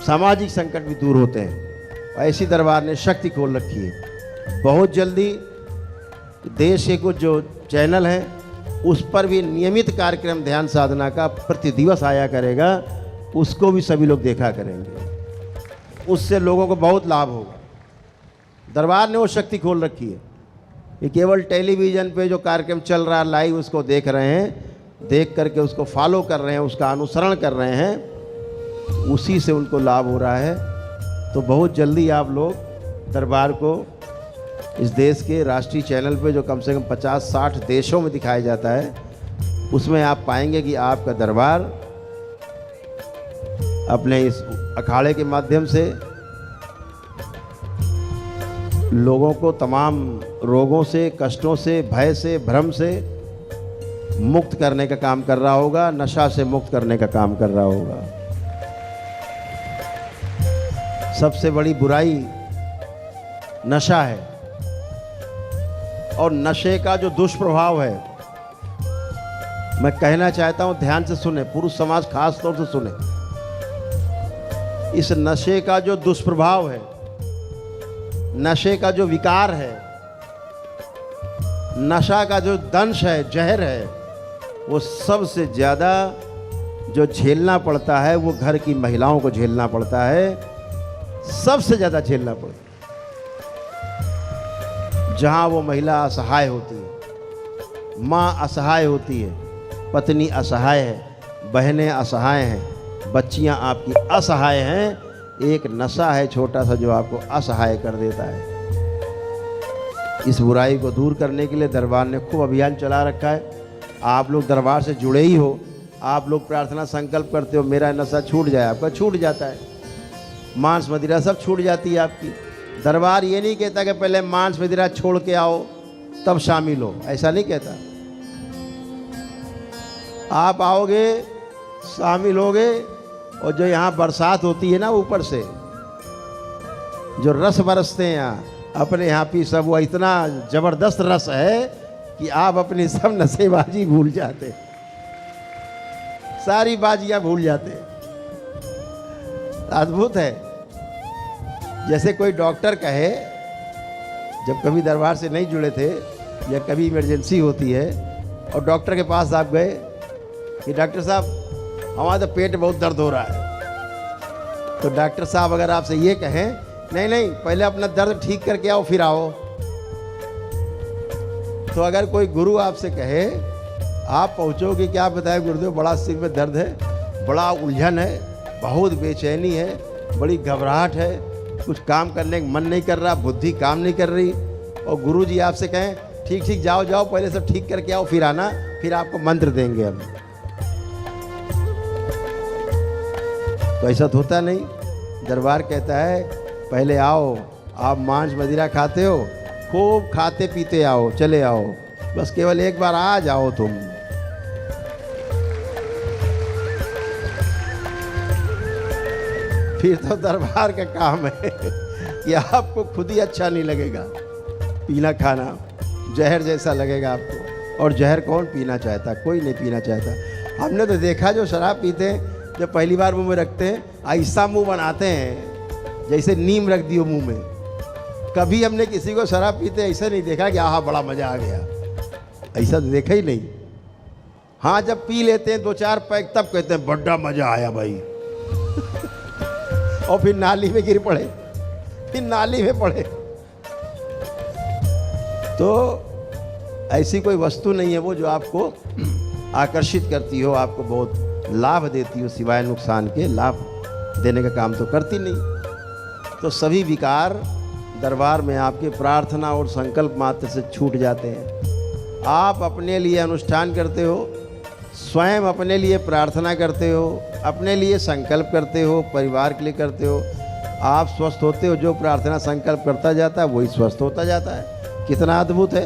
सामाजिक संकट भी दूर होते हैं। ऐसी दरबार ने शक्ति खोल रखी है। बहुत जल्दी देश के कुछ जो चैनल हैं उस पर भी नियमित कार्यक्रम ध्यान साधना का प्रति दिवस आया करेगा, उसको भी सभी लोग देखा करेंगे। उससे लोगों को बहुत लाभ होगा। दरबार ने वो शक्ति खोल रखी है कि केवल टेलीविज़न पे जो कार्यक्रम चल रहा है लाइव, उसको देख रहे हैं, देख करके उसको फॉलो कर रहे हैं, उसका अनुसरण कर रहे हैं, उसी से उनको लाभ हो रहा है। तो बहुत जल्दी आप लोग दरबार को इस देश के राष्ट्रीय चैनल पे, जो कम से कम 50-60 देशों में दिखाया जाता है, उसमें आप पाएंगे कि आपका दरबार अपने इस अखाड़े के माध्यम से लोगों को तमाम रोगों से, कष्टों से, भय से, भ्रम से मुक्त करने का काम कर रहा होगा, नशा से मुक्त करने का काम कर रहा होगा। सबसे बड़ी बुराई नशा है, और नशे का जो दुष्प्रभाव है, मैं कहना चाहता हूं, ध्यान से सुने, पुरुष समाज खास तौर से सुने। इस नशे का जो दुष्प्रभाव है, नशे का जो विकार है, नशा का जो दंश है, जहर है, वो सबसे ज़्यादा जो झेलना पड़ता है वो घर की महिलाओं को झेलना पड़ता है, सबसे ज़्यादा झेलना पड़ता है। जहाँ वो महिला असहाय होती है, माँ असहाय होती है, पत्नी असहाय है, बहनें असहाय हैं, बच्चियाँ आपकी असहाय हैं, एक नशा है छोटा सा जो आपको असहाय कर देता है। इस बुराई को दूर करने के लिए दरबार ने खूब अभियान चला रखा है। आप लोग दरबार से जुड़े ही हो, आप लोग प्रार्थना संकल्प करते हो मेरा नशा छूट जाए, आपका छूट जाता है। मांस मदिरा सब छूट जाती है आपकी। दरबार ये नहीं कहता कि पहले मांस मदिरा छोड़ के आओ तब शामिल हो, ऐसा नहीं कहता। आप आओगे, शामिल होगे, और जो यहाँ बरसात होती है ना ऊपर से, जो रस बरसते हैं यहाँ अपने यहाँ भी सब, वो इतना ज़बरदस्त रस है कि आप अपनी सब नशेबाजी भूल जाते, सारी बाजियाँ भूल जाते। अद्भुत है। जैसे कोई डॉक्टर कहे, जब कभी दरबार से नहीं जुड़े थे या कभी इमरजेंसी होती है और डॉक्टर के पास आप गए कि डॉक्टर साहब हमारा तो पेट बहुत दर्द हो रहा है, तो डॉक्टर साहब अगर आपसे ये कहें नहीं नहीं पहले अपना दर्द ठीक करके आओ फिर आओ, तो अगर कोई गुरु आपसे कहे, आप पहुँचोगे क्या बताए गुरुदेव बड़ा सिर में दर्द है, बड़ा उलझन है, बहुत बेचैनी है, बड़ी घबराहट है, कुछ काम करने का मन नहीं कर रहा, बुद्धि काम नहीं कर रही, और गुरु जी आपसे कहें ठीक ठीक जाओ जाओ पहले सब ठीक करके आओ फिर आना, फिर आपको मंत्र देंगे हम, तो ऐसा तो होता नहीं। दरबार कहता है पहले आओ, आप मांस मदिरा खाते हो, खूब खाते पीते आओ, चले आओ, बस केवल एक बार आ जाओ तुम। फिर तो दरबार का काम है कि आपको खुद ही अच्छा नहीं लगेगा पीना खाना, जहर जैसा लगेगा आपको, और जहर कौन पीना चाहता, कोई नहीं पीना चाहता। हमने तो देखा जो शराब पीते हैं, जब पहली बार मुंह में रखते हैं ऐसा मुंह बनाते हैं जैसे नीम रख दियो मुंह में। कभी हमने किसी को शराब पीते ऐसा नहीं देखा कि आहा बड़ा मज़ा आ गया, ऐसा तो देखा ही नहीं। हाँ जब पी लेते हैं 2-4 पैक तब कहते हैं बड़ा मज़ा आया भाई और फिर नाली में गिर पड़े, फिर नाली में पड़े। तो ऐसी कोई वस्तु नहीं है वो जो आपको आकर्षित करती हो, आपको बहुत लाभ देती हो, सिवाय नुकसान के लाभ देने का काम तो करती नहीं। तो सभी विकार दरबार में आपके प्रार्थना और संकल्प मात्र से छूट जाते हैं। आप अपने लिए अनुष्ठान करते हो, स्वयं अपने लिए प्रार्थना करते हो, अपने लिए संकल्प करते हो, परिवार के लिए करते हो, आप स्वस्थ होते हो। जो प्रार्थना संकल्प करता जाता है वही स्वस्थ होता जाता है। कितना अद्भुत है।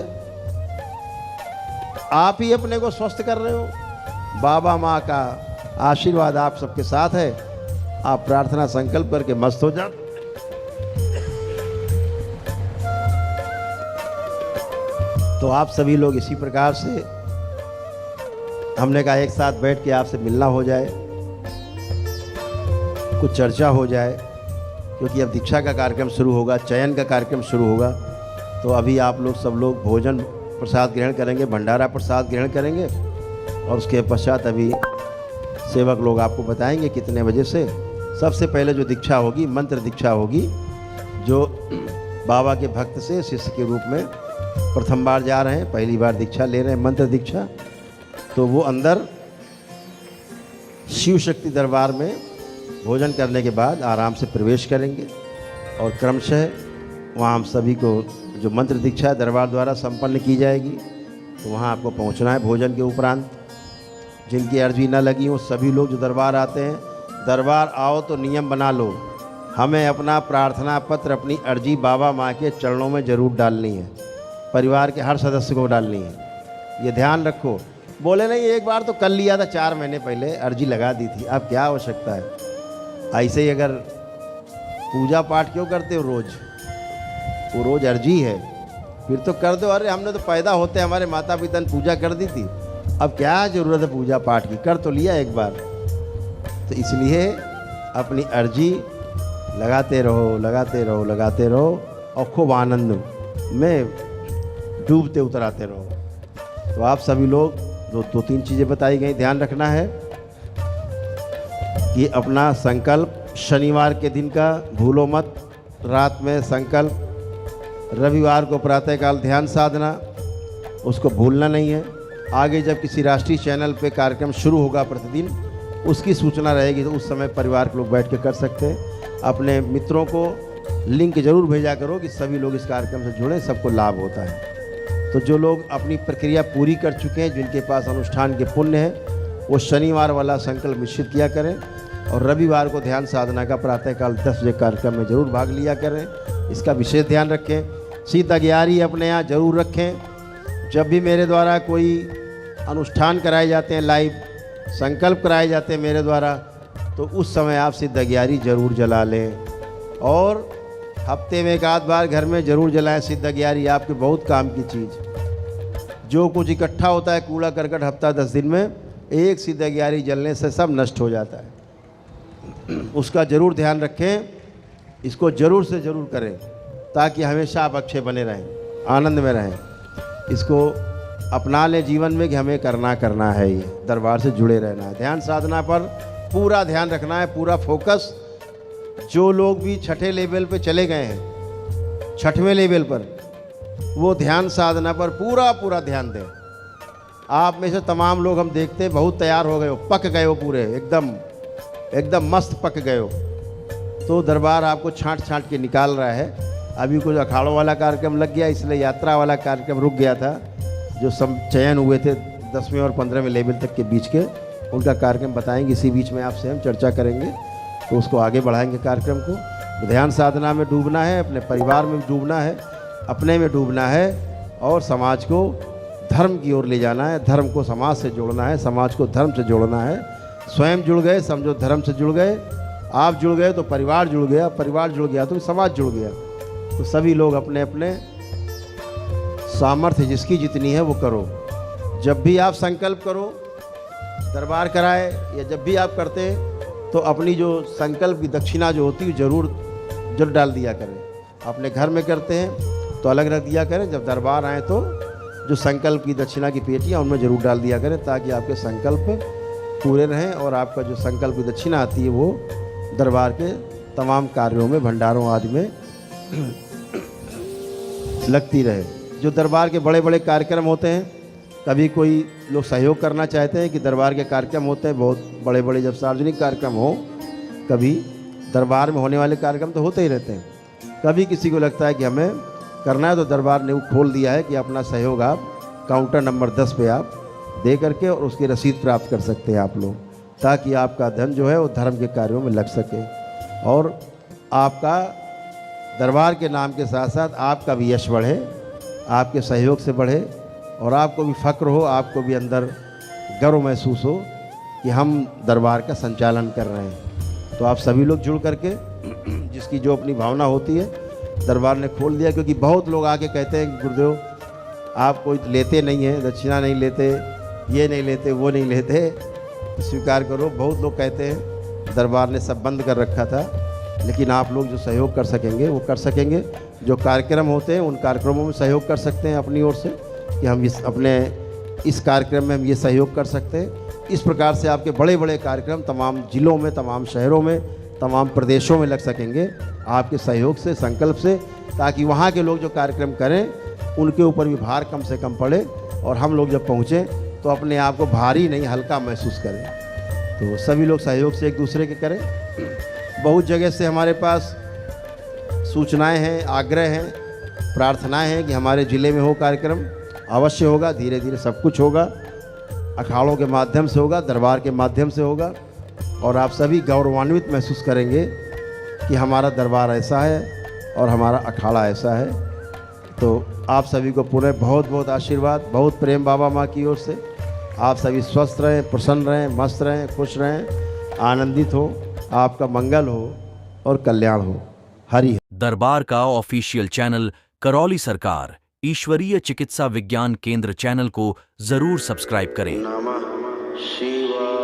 आप ही अपने को स्वस्थ कर रहे हो, बाबा माँ का आशीर्वाद आप सबके साथ है। आप प्रार्थना संकल्प करके मस्त हो जाओ। तो आप सभी लोग इसी प्रकार से, हमने कहा एक साथ बैठ के आपसे मिलना हो जाए, कुछ चर्चा हो जाए, क्योंकि अब दीक्षा का कार्यक्रम शुरू होगा, चयन का कार्यक्रम शुरू होगा। तो अभी आप लोग सब लोग भोजन प्रसाद ग्रहण करेंगे, भंडारा प्रसाद ग्रहण करेंगे, और उसके पश्चात अभी सेवक लोग आपको बताएंगे कितने बजे से। सबसे पहले जो दीक्षा होगी, मंत्र दीक्षा होगी, जो बाबा के भक्त से शिष्य के रूप में प्रथम बार जा रहे हैं, पहली बार दीक्षा ले रहे हैं, मंत्र दीक्षा। तो वो अंदर शिव शक्ति दरबार में भोजन करने के बाद आराम से प्रवेश करेंगे, और क्रमशः वहाँ हम सभी को जो मंत्र दीक्षा दरबार द्वारा संपन्न की जाएगी, तो वहाँ आपको पहुँचना है भोजन के उपरांत। जिनकी अर्जी न लगी हो सभी लोग जो दरबार आते हैं, दरबार आओ तो नियम बना लो, हमें अपना प्रार्थना पत्र, अपनी अर्जी बाबा माँ के चरणों में ज़रूर डालनी है, परिवार के हर सदस्य को डालनी है, ये ध्यान रखो। बोले नहीं एक बार तो कर लिया था, 4 महीने पहले अर्जी लगा दी थी, अब क्या आवश्यकता है। ऐसे ही अगर पूजा पाठ क्यों करते हो रोज़, वो रोज़ अर्जी है, फिर तो कर दो। अरे हमने तो पैदा होते हमारे माता पिता ने पूजा कर दी थी, अब क्या ज़रूरत है पूजा पाठ की, कर तो लिया एक बार। तो इसलिए अपनी अर्जी लगाते रहो, लगाते रहो, लगाते रहो और खूब आनंद में डूबते उतराते रहो। तो आप सभी लोग दो 3 चीज़ें बताई गई, ध्यान रखना है कि अपना संकल्प शनिवार के दिन का भूलो मत, रात में संकल्प, रविवार को प्रातःकाल ध्यान साधना, उसको भूलना नहीं है। आगे जब किसी राष्ट्रीय चैनल पे कार्यक्रम शुरू होगा प्रतिदिन, उसकी सूचना रहेगी, तो उस समय परिवार के लोग बैठ के कर सकते हैं। अपने मित्रों को लिंक ज़रूर भेजा करो कि सभी लोग इस कार्यक्रम से जुड़ें, सबको लाभ होता है। तो जो लोग अपनी प्रक्रिया पूरी कर चुके हैं, जिनके पास अनुष्ठान के पुण्य है, वो शनिवार वाला संकल्प निश्चित किया करें और रविवार को ध्यान साधना का प्रातःकाल 10 बजे कार्यक्रम में ज़रूर भाग लिया करें। इसका विशेष ध्यान रखें। शीत अग्यारी अपने यहाँ ज़रूर रखें। जब भी मेरे द्वारा कोई अनुष्ठान कराए जाते हैं, लाइव संकल्प कराए जाते हैं मेरे द्वारा, तो उस समय आप सिद्ध अग्यारी ज़रूर जला लें और हफ्ते में एक आध बार घर में ज़रूर जलाएं सिद्ध अग्यारी। आपके बहुत काम की चीज़, जो कुछ इकट्ठा होता है कूड़ा करकट हफ्ता 10 दिन में, एक सिद्ध अग्यारी जलने से सब नष्ट हो जाता है। उसका ज़रूर ध्यान रखें, इसको ज़रूर से ज़रूर करें ताकि हमेशा आप अच्छे बने रहें, आनंद में रहें। इसको अपना लें जीवन में कि हमें करना है, ये दरबार से जुड़े रहना है। ध्यान साधना पर पूरा ध्यान रखना है, पूरा फोकस। जो लोग भी छठे लेवल पे चले गए हैं, 6वें लेवल पर, वो ध्यान साधना पर पूरा ध्यान दें। आप में से तमाम लोग हम देखते हैं बहुत तैयार हो गए हो, पक गए हो, पूरे एकदम मस्त पक गए हो। तो दरबार आपको छांट के निकाल रहा है। अभी कुछ अखाड़ों वाला कार्यक्रम लग गया, इसलिए यात्रा वाला कार्यक्रम रुक गया था। जो चयन हुए थे 10वें और 15वें लेवल तक के बीच के, उनका कार्यक्रम बताएंगे। इसी बीच में आपसे हम चर्चा करेंगे, तो उसको आगे बढ़ाएंगे कार्यक्रम को। ध्यान साधना में डूबना है, अपने परिवार में डूबना है, अपने में डूबना है और समाज को धर्म की ओर ले जाना है। धर्म को समाज से जोड़ना है, समाज को धर्म से जोड़ना है। स्वयं जुड़ गए, समझो धर्म से जुड़ गए, आप जुड़ गए तो परिवार जुड़ गया, परिवार जुड़ गया तो समाज जुड़ गया। तो सभी लोग अपने अपने सामर्थ्य जिसकी जितनी है वो करो। जब भी आप संकल्प करो, दरबार कराए या जब भी आप करते हैं, तो अपनी जो संकल्प की दक्षिणा जो होती है जरूर डाल दिया करें। अपने घर में करते हैं तो अलग रख दिया करें, जब दरबार आए तो जो संकल्प की दक्षिणा की पेटियाँ उनमें ज़रूर डाल दिया करें, ताकि आपके संकल्प पूरे रहें और आपका जो संकल्प की दक्षिणा आती है वो दरबार के तमाम कार्यों में, भंडारों आदि में लगती रहे। जो दरबार के बड़े बड़े कार्यक्रम होते हैं, कभी कोई लोग सहयोग करना चाहते हैं कि दरबार के कार्यक्रम होते हैं बहुत बड़े बड़े, जब सार्वजनिक कार्यक्रम हो, कभी दरबार में होने वाले कार्यक्रम तो होते ही रहते हैं। कभी किसी को लगता है कि हमें करना है, तो दरबार ने वो खोल दिया है कि अपना सहयोग आप काउंटर नंबर 10 पे आप दे करके और उसकी रसीद प्राप्त कर सकते हैं आप लोग, ताकि आपका धन जो है वो धर्म के कार्यों में लग सके और आपका दरबार के नाम के साथ साथ आपका भी यश बढ़े, आपके सहयोग से बढ़े और आपको भी फ़क्र हो, आपको भी अंदर गर्व महसूस हो कि हम दरबार का संचालन कर रहे हैं। तो आप सभी लोग जुड़ करके जिसकी जो अपनी भावना होती है, दरबार ने खोल दिया। क्योंकि बहुत लोग आके कहते हैं गुरुदेव आप कोई लेते नहीं हैं, दक्षिणा नहीं लेते, ये नहीं लेते, वो नहीं लेते, स्वीकार करो। बहुत लोग कहते हैं दरबार ने सब बंद कर रखा था, लेकिन आप लोग जो सहयोग कर सकेंगे वो कर सकेंगे। जो कार्यक्रम होते हैं उन कार्यक्रमों में सहयोग कर सकते हैं अपनी ओर से कि हम इस कार्यक्रम में हम ये सहयोग कर सकते हैं। इस प्रकार से आपके बड़े बड़े कार्यक्रम तमाम जिलों में, तमाम शहरों में, तमाम प्रदेशों में लग सकेंगे आपके सहयोग से, संकल्प से, ताकि वहाँ के लोग जो कार्यक्रम करें उनके ऊपर भी भार कम से कम पड़े और हम लोग जब पहुँचें तो अपने आप को भारी नहीं, हल्का महसूस करें। तो सभी लोग सहयोग से एक दूसरे के करें। बहुत जगह से हमारे पास सूचनाएं हैं, आग्रह हैं, प्रार्थनाएं हैं कि हमारे ज़िले में हो कार्यक्रम। अवश्य होगा, धीरे धीरे सब कुछ होगा। अखाड़ों के माध्यम से होगा, दरबार के माध्यम से होगा, और आप सभी गौरवान्वित महसूस करेंगे कि हमारा दरबार ऐसा है और हमारा अखाड़ा ऐसा है। तो आप सभी को पुनः बहुत बहुत आशीर्वाद, बहुत प्रेम बाबा माँ की ओर से। आप सभी स्वस्थ रहें, प्रसन्न रहें, मस्त रहें, खुश रहें, आनंदित हो, आपका मंगल हो और कल्याण हो। हरि। दरबार का ऑफिशियल चैनल करौली सरकार ईश्वरीय चिकित्सा विज्ञान केंद्र चैनल को जरूर सब्सक्राइब करें। नमः शिवाय।